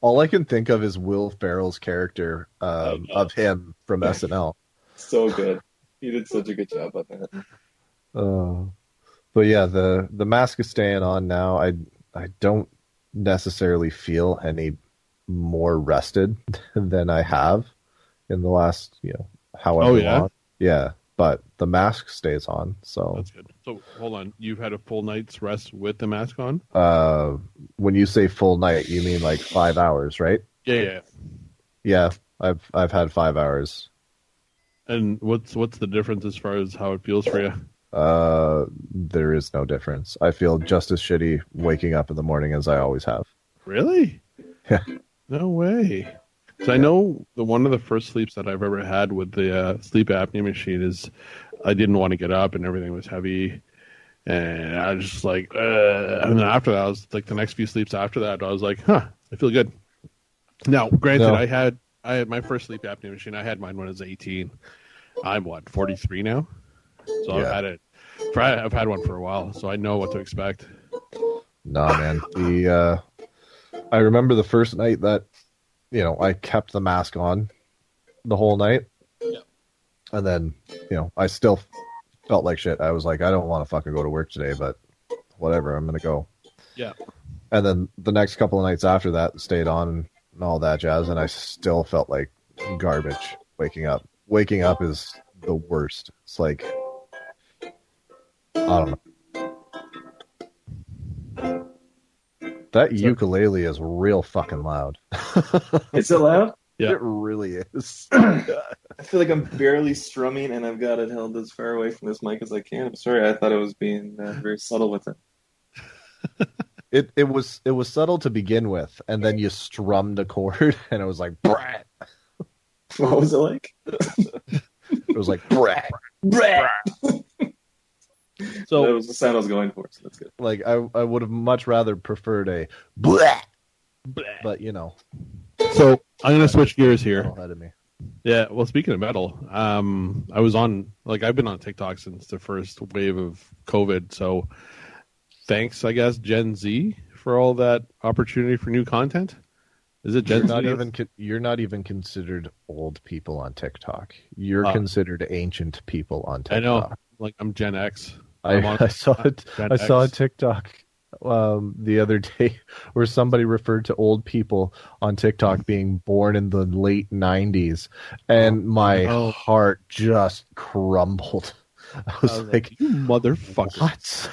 All I can think of is Will Ferrell's character of him from SNL. So good. He did such a good job on that. But yeah, the mask is staying on now. I don't necessarily feel any more rested than I have in the last, however long. Yeah, but the mask stays on, so that's good. So hold on, you've had a full night's rest with the mask on? When you say full night, you mean like 5 hours, right? Yeah. I've had 5 hours. And what's the difference as far as how it feels for you? There is no difference. I feel just as shitty waking up in the morning as I always have. Really? Yeah. No way. So I know one of the first sleeps that I've ever had with the sleep apnea machine is I didn't want to get up and everything was heavy. And I was just like, and then after that, I was like, the next few sleeps after that, I was like, I feel good. Now, granted, No. I had my first sleep apnea machine. I had mine when I was 18. I'm 43 now, so Yeah. I've had one for a while, so I know what to expect. Nah, man. I remember the first night that, I kept the mask on the whole night. Yeah. And then, I still felt like shit. I was like, I don't want to fucking go to work today, but whatever, I'm going to go. Yeah. And then the next couple of nights after that, stayed on and all that jazz, and I still felt like garbage waking up. Waking up is the worst. It's like, I don't know. That ukulele is real fucking loud. Is it loud? Yeah. It really is. I feel like I'm barely strumming, and I've got it held as far away from this mic as I can. I'm sorry. I thought I was being very subtle with it. It was subtle to begin with, and then you strummed a chord, and it was like, brat. What was it like? It was like, brat. So That was the sound I was going for, so that's good. Like, I would have much rather preferred a brat. But, So I'm gonna switch gears here. ahead of me. Yeah, well, speaking of metal, I was I've been on TikTok since the first wave of COVID. So thanks, I guess, Gen Z for all that opportunity for new content. Is it Gen Z? You're not even considered old people on TikTok. You're considered ancient people on TikTok. I know. Like, I'm Gen X. I saw a TikTok the other day where somebody referred to old people on TikTok being born in the late 90s, and my heart just crumbled. I was like, you motherfucker. What?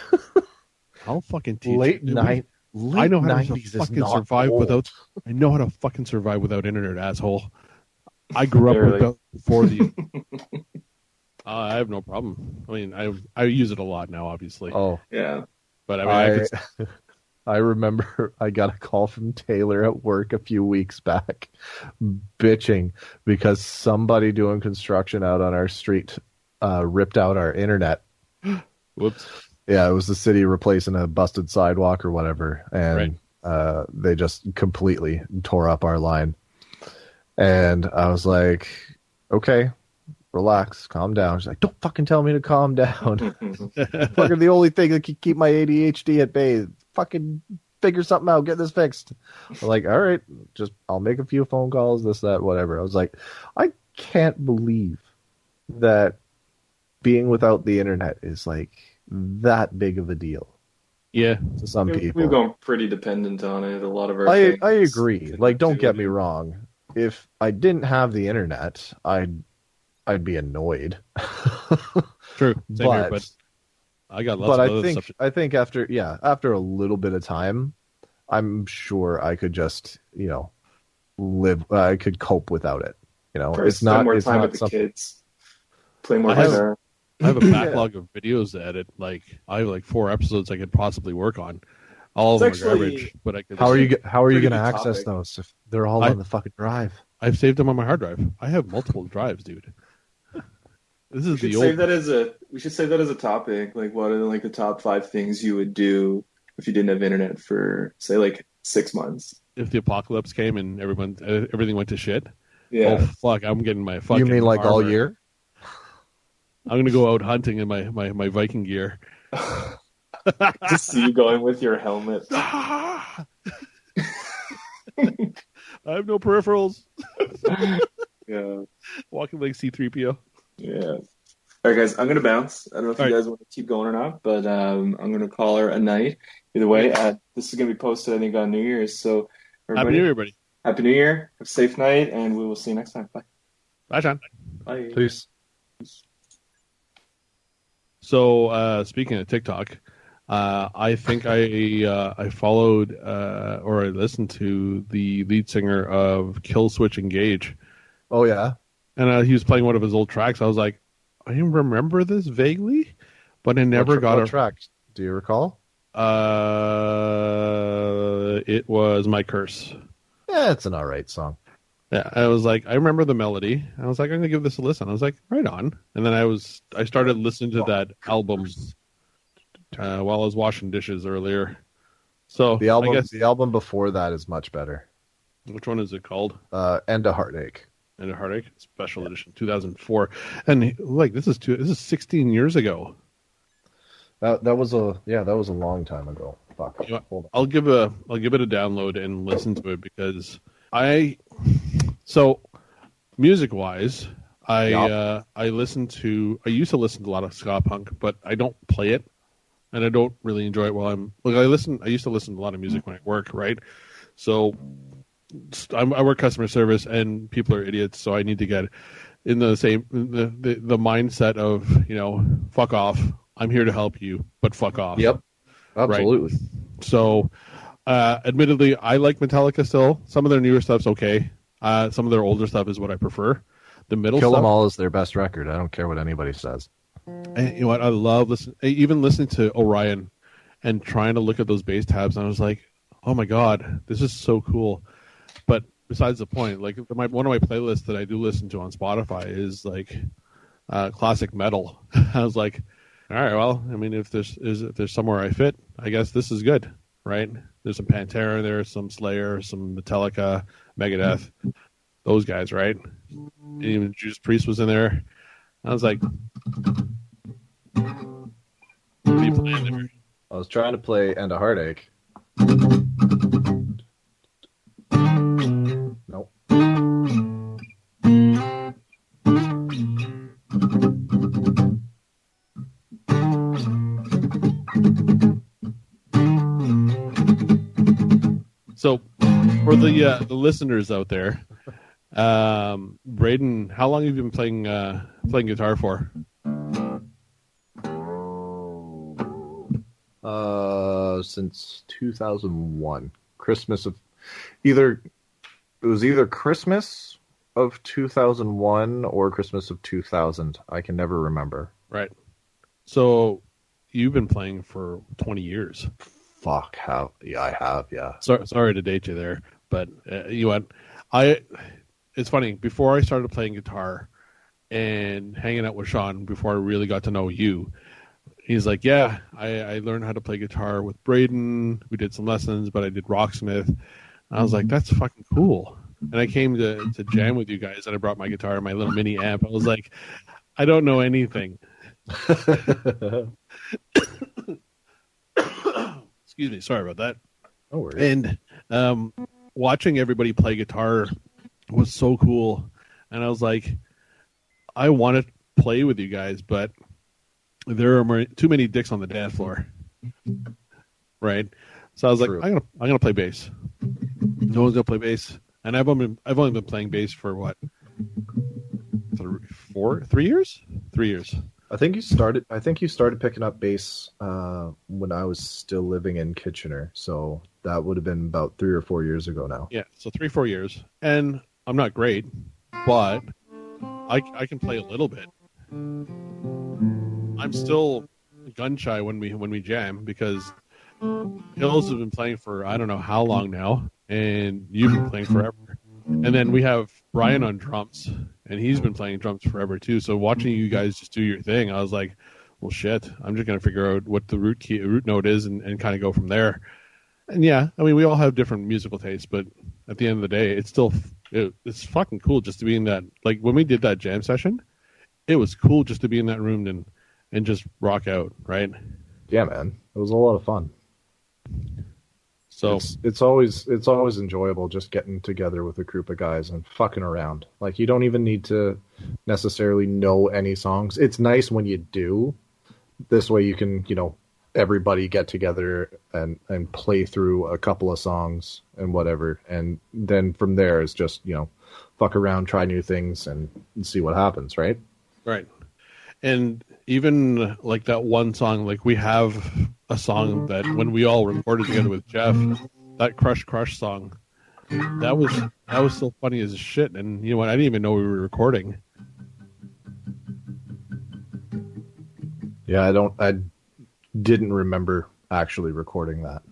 I'll fucking teach Late you. night. I know how to 90s fucking is survive old. without. I know how to fucking survive without internet, asshole. I grew up without before the. I have no problem. I mean, I use it a lot now, obviously. Oh Yeah. But I mean, I remember I got a call from Taylor at work a few weeks back, bitching because somebody doing construction out on our street ripped out our internet. Whoops. Yeah, it was the city replacing a busted sidewalk or whatever, and they just completely tore up our line. And I was like, okay, relax, calm down. She's like, don't fucking tell me to calm down. Fucking the only thing that can keep my ADHD at bay. Fucking figure something out, get this fixed. I'm like, all right, I'll make a few phone calls, this, that, whatever. I was like, I can't believe that being without the internet is like that big of a deal. Yeah, to some people. We've gone pretty dependent on it. A lot of our I agree. Like, don't get me wrong. If I didn't have the internet, I'd be annoyed. True. Same here, but I got lots of other stuff. I think after a little bit of time, I'm sure I could just, live. I could cope without it. It's not more time with the kids. Play more guitar. I have a backlog of videos to edit. Like, I have like 4 episodes I could possibly work on. All of them are garbage, but I could. How are you going to access those if they're all on the fucking drive? I've saved them on my hard drive. I have multiple drives, dude. This is we should save that as a topic. Like, what are the top 5 things you would do if you didn't have internet for, say, like 6 months? If the apocalypse came and everything went to shit. Yeah. Oh fuck! I'm getting my fucking. You mean like armor. all year? I'm gonna go out hunting in my Viking gear. Just see you going with your helmet. I have no peripherals. Yeah. Walking like C-3PO. Yeah. All right, guys, I'm going to bounce. I don't know if you guys want to keep going or not, but I'm going to call her a night. Either way, this is going to be posted, I think, on New Year's. So, Happy New Year, everybody. Happy New Year. Have a safe night, and we will see you next time. Bye. Bye, Sean. Bye. Peace. So, speaking of TikTok, I think I followed or I listened to the lead singer of Kill Switch Engage. Oh yeah, and he was playing one of his old tracks. I was like, I remember this vaguely, but I never got a track. Do you recall? It was My Curse. Yeah, it's an alright song. Yeah, I was like, I remember the melody. I was like, I'm gonna give this a listen. I was like, right on. And then I started listening to that album. while I was washing dishes earlier. So The album, I guess, the album before that is much better. which one is it called? End of Heartache. And a Heartache Special Edition, 2004. And like this is 16 years ago. That was a long time ago. Fuck. You know, Hold on. I'll give it a download and listen to it because music wise, I used to listen to a lot of ska punk, but I don't play it and I don't really enjoy it while I'm like I used to listen to a lot of music when I work, right? So I work customer service and people are idiots, so I need to get in the mindset of, you know, fuck off. I'm here to help you, but fuck off. Yep. Absolutely. Right? So, admittedly, I like Metallica still. Some of their newer stuff's okay. Some of their older stuff is what I prefer. The middle Kill stuff, 'Em All is their best record. I don't care what anybody says. and you know what? I love listening to Orion and trying to look at those bass tabs, and I was like, oh my god, this is so cool. But besides the point, like one of my playlists that I do listen to on Spotify is like classic metal. I was like, all right, well, I mean, if there's somewhere I fit, I guess this is good, right? There's some Pantera in there, some Slayer, some Metallica, Megadeth, those guys, right? And even Judas Priest was in there. I was like, what are you playing there? I was trying to play End of Heartache. Nope. So, for the listeners out there, Braden, how long have you been playing guitar for? Since 2001, it was either Christmas of 2001 or Christmas of 2000. I can never remember. Right. So, you've been playing for 20 years. Fuck, I have, yeah. Sorry to date you there, but you know what? It's funny. Before I started playing guitar and hanging out with Sean, before I really got to know you, he's like, yeah, I learned how to play guitar with Braden. We did some lessons, but I did Rocksmith. And I was like, that's fucking cool. And I came to jam with you guys, and I brought my guitar and my little mini amp. I was like, I don't know anything. Excuse me, sorry about that. No worries. And watching everybody play guitar was so cool. And I was like, I want to play with you guys, but there are too many dicks on the dance floor. Right? So I was True. like, I'm gonna play bass. No one's gonna play bass. And I've only been playing bass for what? 3 years? 3 years. I think you started picking up bass when I was still living in Kitchener, so that would have been about 3 or 4 years ago now. Yeah, so 3-4 years. And I'm not great, but I can play a little bit. I'm still gun shy when we jam because Hills has been playing for I don't know how long now, and you've been playing forever. And then we have Brian on drums, and he's been playing drums forever too. So watching you guys just do your thing, I was like, well, shit, I'm just gonna figure out what the root note is and kind of go from there. And yeah, I mean, we all have different musical tastes, but at the end of the day, it's fucking cool just to be in that. Like when we did that jam session, it was cool just to be in that room and just rock out, right? Yeah, man, it was a lot of fun. So it's always enjoyable just getting together with a group of guys and fucking around. Like you don't even need to necessarily know any songs. It's nice when you do. This way you can, everybody get together and play through a couple of songs and whatever. And then from there it's just, fuck around, try new things and see what happens, right? Right. And even like that one song, like we have a song that when we all recorded together with Jeff, that Crush song, that was so funny as shit. And you know what? I didn't even know we were recording. Yeah, I didn't remember actually recording that.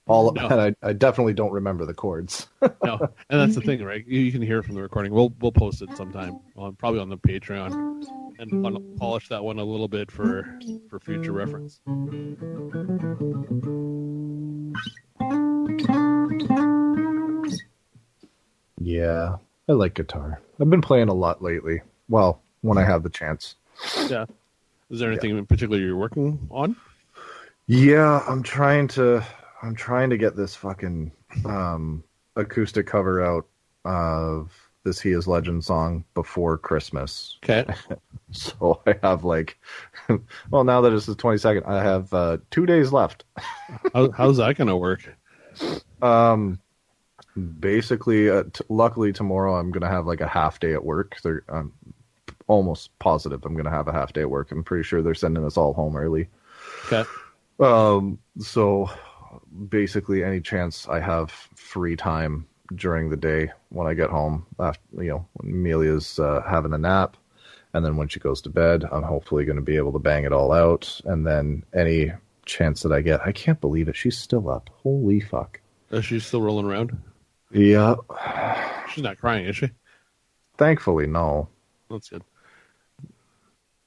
And I definitely don't remember the chords. No, and that's the thing, right? You can hear it from the recording. We'll post it sometime, probably on the Patreon. and polish that one a little bit for future reference. Yeah, I like guitar. I've been playing a lot lately. Well, when I have the chance. Yeah. Is there anything in particular you're working on? Yeah, I'm trying to get this fucking acoustic cover out of this He Is Legend song before Christmas. Okay. So I have like, well, now that it's the 22nd, I have 2 days left. How's that going to work? Basically, luckily tomorrow I'm going to have like a half day at work. I'm almost positive I'm going to have a half day at work. I'm pretty sure they're sending us all home early. Okay. So basically any chance I have free time during the day when I get home, after, when Amelia's having a nap, and then when she goes to bed, I'm hopefully going to be able to bang it all out. And then any chance that I get, I can't believe it, she's still up. Holy fuck. Is she still rolling around? Yeah. She's not crying, is she? Thankfully, no. That's good.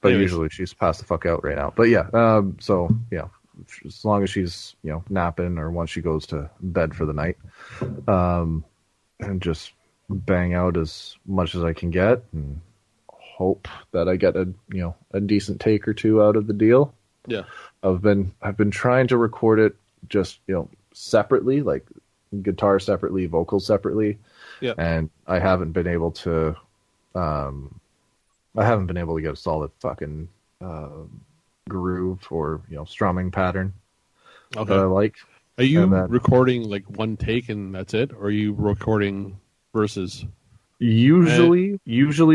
But Anyways. usually she's passed the fuck out right now. But yeah, so yeah, as long as she's, napping or once she goes to bed for the night, and just bang out as much as I can get and hope that I get a decent take or two out of the deal. Yeah. I've been trying to record it just, separately, like guitar separately, vocals separately. Yeah. And I haven't been able to get a solid fucking groove or strumming pattern that I like. Are you recording like one take and that's it, or are you recording verses? Usually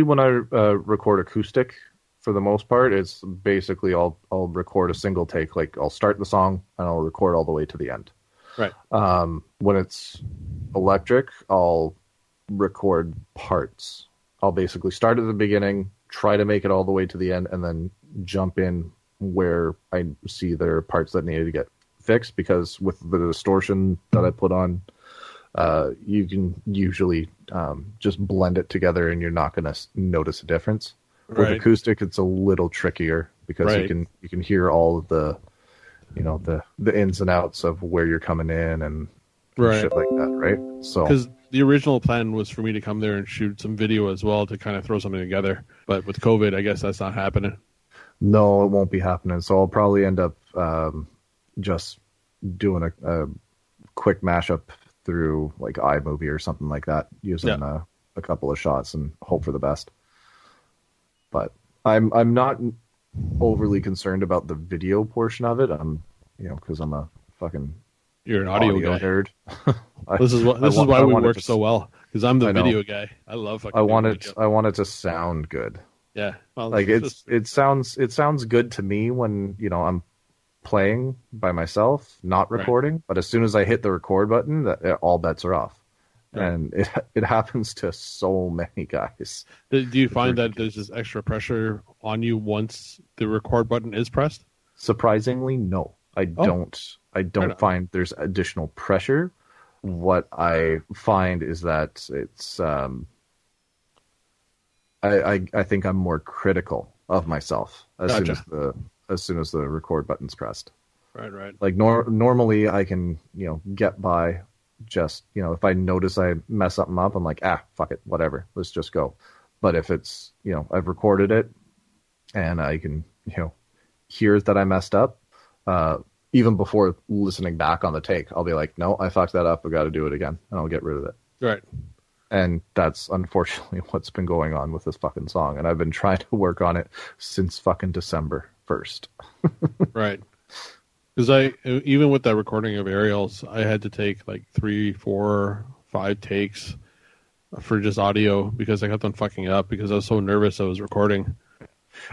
when I record acoustic, for the most part, it's basically I'll record a single take. Like I'll start the song and I'll record all the way to the end. Right. When it's electric, I'll record parts. I'll basically start at the beginning, try to make it all the way to the end, and then jump in where I see there are parts that need to get fixed, because with the distortion that I put on, you can usually just blend it together and you're not going to notice a difference. With acoustic, it's a little trickier because you can hear all of the the ins and outs of where you're coming in and shit like that, right? So because the original plan was for me to come there and shoot some video as well to kind of throw something together, but with COVID, I guess that's not happening. No, it won't be happening. So I'll probably end up just doing a quick mashup through like iMovie or something like that, using a couple of shots and hope for the best. But I'm not overly concerned about the video portion of it. I'm because I'm a fucking you're an audio guy nerd. This is why we work so well, because I'm the video guy. I love fucking I want it to sound good. Yeah, well, like it sounds good to me when I'm playing by myself, not recording. But as soon as I hit the record button, all bets are off. And it happens to so many guys. Do you find that there's this extra pressure on you once the record button is pressed? Surprisingly, no. I don't find there's additional pressure. What I find is that it's I think I'm more critical of myself as soon as the record button's pressed. Right. Like normally I can get by. Just if I notice I mess something up, I'm like, fuck it, whatever, let's just go. But if it's I've recorded it and I can hear that I messed up, even before listening back on the take, I'll be like, no, I fucked that up, I got to do it again, and I'll get rid of it. Right. And that's unfortunately what's been going on with this fucking song, and I've been trying to work on it since fucking December 1st. Right. Because even with that recording of Aerials, I had to take like 3, 4, 5 takes for just audio because I kept on fucking up because I was so nervous I was recording.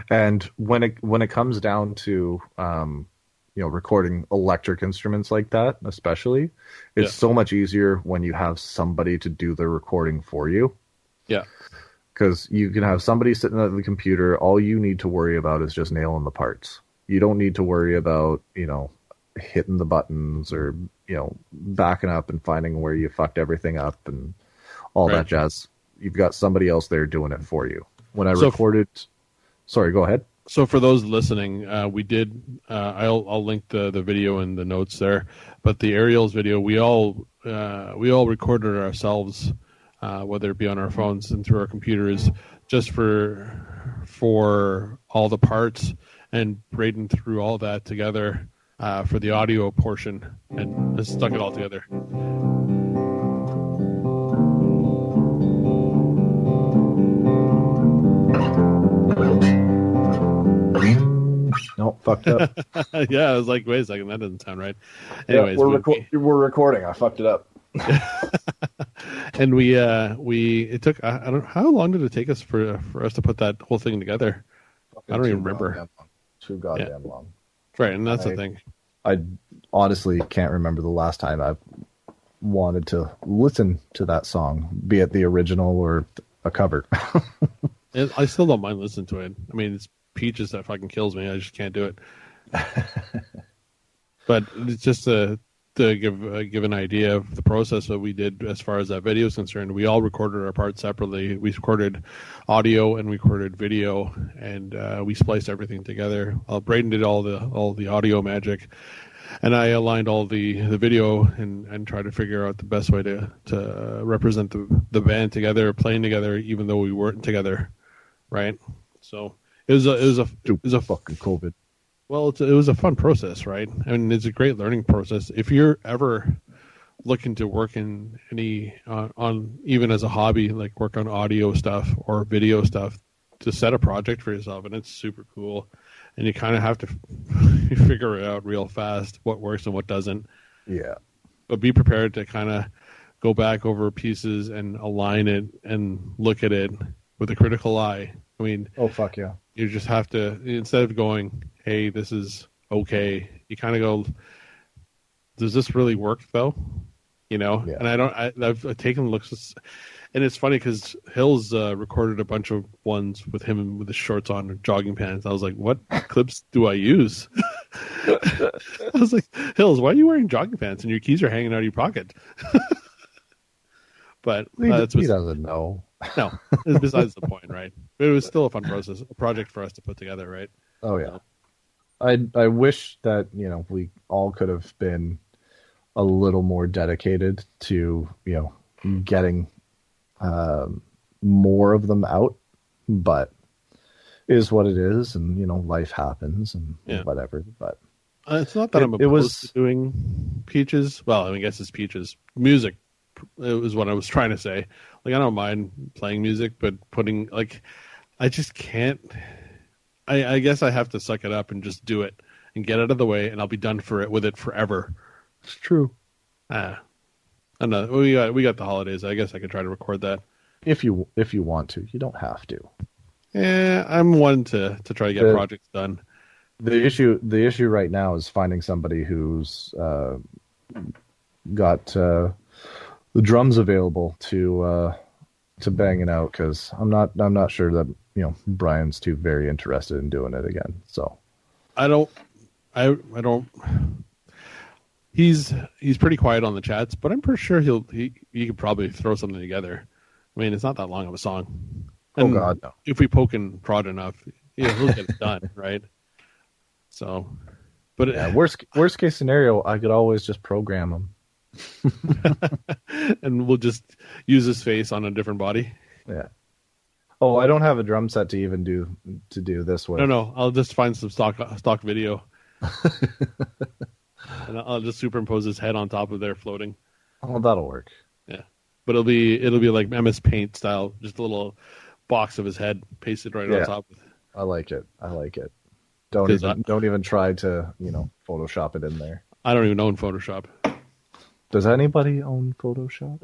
And when it comes down to recording electric instruments like that, especially, it's so much easier when you have somebody to do the recording for you. Yeah. Because you can have somebody sitting at the computer. All you need to worry about is just nailing the parts. You don't need to worry about, hitting the buttons or, backing up and finding where you fucked everything up and all that jazz. You've got somebody else there doing it for you. When I recorded Sorry, go ahead. So for those listening, we did. I'll link the video in the notes there. But the aerials video, we all recorded ourselves, whether it be on our phones and through our computers, just for all the parts, and Braden threw all that together for the audio portion and just stuck it all together. No, fucked up. Yeah, I was like, wait a second, that doesn't sound right. Anyways, we're recording. I fucked it up. And it took, I don't, how long did it take us for us to put that whole thing together? I don't even remember. Too goddamn long. Right, and that's the thing. I honestly can't remember the last time I've wanted to listen to that song, be it the original or a cover. I still don't mind listening to it. I mean, it's Peaches that fucking kills me. I just can't do it. But it's just to give an idea of the process that we did as far as that video is concerned. We all recorded our parts separately. We recorded audio and recorded video, and we spliced everything together. Braden did all the audio magic, and I aligned all the video and tried to figure out the best way to represent the band together, playing together, even though we weren't together, right? So it was a fucking COVID. Well, it was a fun process, right? I mean, it's a great learning process. If you're ever looking to work in any on even as a hobby, like work on audio stuff or video stuff, to set a project for yourself, and it's super cool. And you kind of have to figure it out real fast, what works and what doesn't. Yeah. But be prepared to kind of go back over pieces and align it and look at it with a critical eye. I mean, oh fuck yeah. You just have to, instead of going, hey, this is okay, you kind of go, does this really work though? You know? Yeah. And I've taken looks, and it's funny because Hills recorded a bunch of ones with him with his shorts on and jogging pants. I was like, what clips do I use? I was like, Hills, why are you wearing jogging pants and your keys are hanging out of your pocket? But he doesn't know. No, besides the point, right? But it was still a fun project for us to put together, right? Oh yeah. I wish that, we all could have been a little more dedicated to, getting more of them out, but it is what it is, and life happens and whatever. But it's not that I'm opposed to doing Peaches. Well, I mean, I guess it's Peaches music. It was what I was trying to say. Like, I don't mind playing music, but I just can't. I guess I have to suck it up and just do it and get out of the way, and I'll be done with it forever. It's true. I don't know. We got the holidays. I guess I could try to record that. If you want to, you don't have to. Yeah, I'm one to try to get projects done. The issue right now is finding somebody who's got the drums available to bang it out, because I'm not sure that Brian's too very interested in doing it again. So I don't. He's pretty quiet on the chats, but I'm pretty sure he could probably throw something together. I mean, it's not that long of a song. And God, no. If we poke and prod enough, he'll get it done, right? So, but worst case scenario, I could always just program him. And we'll just use his face on a different body. Yeah. Oh, I don't have a drum set to even do this with. No. I'll just find some stock video, and I'll just superimpose his head on top of there floating. Oh, that'll work. Yeah, but it'll be like MS Paint style, just a little box of his head pasted right on top. I like it. Don't even try to Photoshop it in there. I don't even own Photoshop. Does anybody own Photoshop?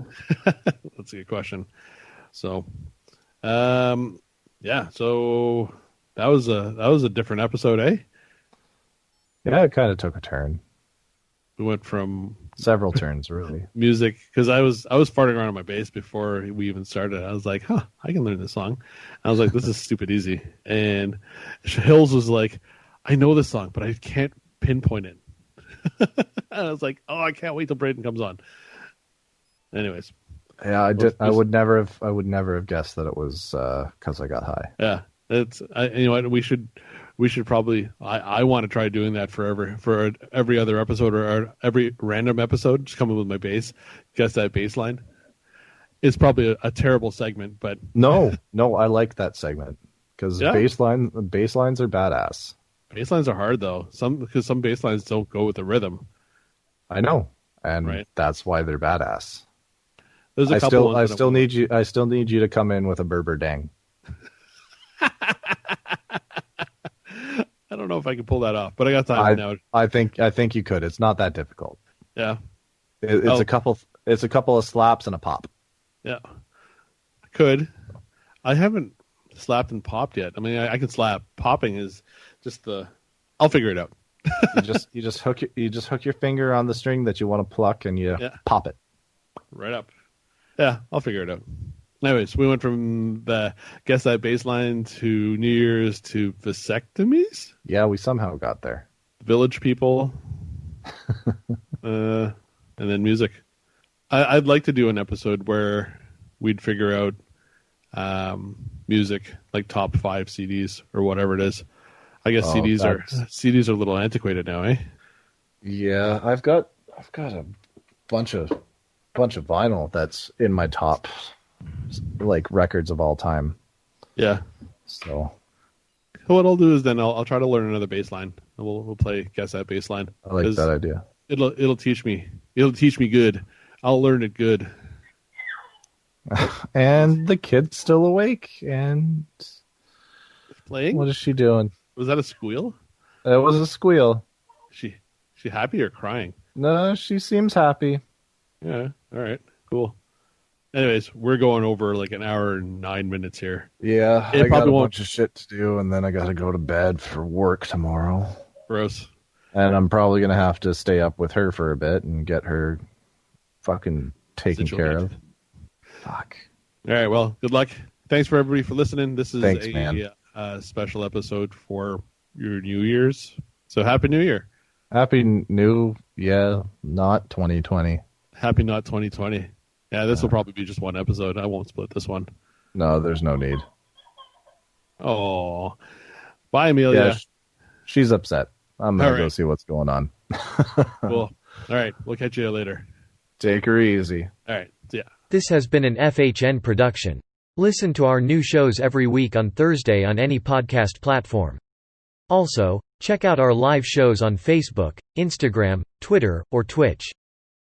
That's a good question. So, so that was a different episode, eh? Yeah, it kind of took a turn. We went from several turns, really. Music, because I was farting around on my bass before we even started. I was like, I can learn this song. I was like, this is stupid easy. And Hills was like, I know this song, but I can't pinpoint it. And I was like, I can't wait till Braden comes on. Anyways. Yeah, I would never have guessed that it was because I got high. Yeah. You know what, we should probably. I want to try doing that for every other episode or every random episode. Just come up with my bass, guess that bass line. It's probably a terrible segment, but No, I like that segment because Yeah. bass lines are badass. bass lines are hard though. Because some bass lines don't go with the rhythm. I know, and Right. that's why they're badass. There's a I couple. still need you to come in with a Berber dang. I don't know if I can pull that off, but I got time now. I think you could. It's not that difficult. Yeah, It's Oh. a couple of slaps and a pop. yeah. I could. I haven't slapped and popped yet. I mean, I can slap. Popping is just I'll figure it out. You just hook your finger on the string that you want to pluck and you Yeah. pop it. Right up. Yeah, I'll figure it out. Anyways, we went from the guess that bass line to New Year's to vasectomies, Yeah, we somehow got there. village people, and then music. I'd like to do an episode where we'd figure out music, like top 5 CDs or whatever it is. I guess Oh, CDs that's- are a little antiquated now, eh? Yeah, I've got a bunch of vinyl that's in my top like records of all time. Yeah. So So what I'll do is then I'll try to learn another bass line. And we'll play guess that bass line. I like that idea. It'll teach me. It'll teach me good. I'll learn it good. And the kid's still awake. And Playing? what is she doing? Was that a squeal? It was a squeal. She happy or crying? No, she seems happy. Yeah. All right. Cool. Anyways, we're going over like an hour and 9 minutes here. Yeah, It I got probably a won't- bunch of shit to do, and then I got to go to bed for work tomorrow. Gross. And I'm probably gonna have to stay up with her for a bit and get her fucking taken care of. Fuck. All right. Well, good luck. Thanks for everybody for listening. This is Thanks, man. a special episode for your New Year's. So happy New Year. Happy new, not 2020. Happy not 2020. Yeah, this will probably be just one episode. I won't split this one. No, there's no need. Oh, bye, Amelia. Yeah, she's upset. I'm gonna All go right. see what's going on. Cool. All right. We'll catch you later. Take her easy. All right. Yeah. This has been an FHN production. Listen to our new shows every week on Thursday on any podcast platform. Also, check out our live shows on Facebook, Instagram, Twitter, or Twitch.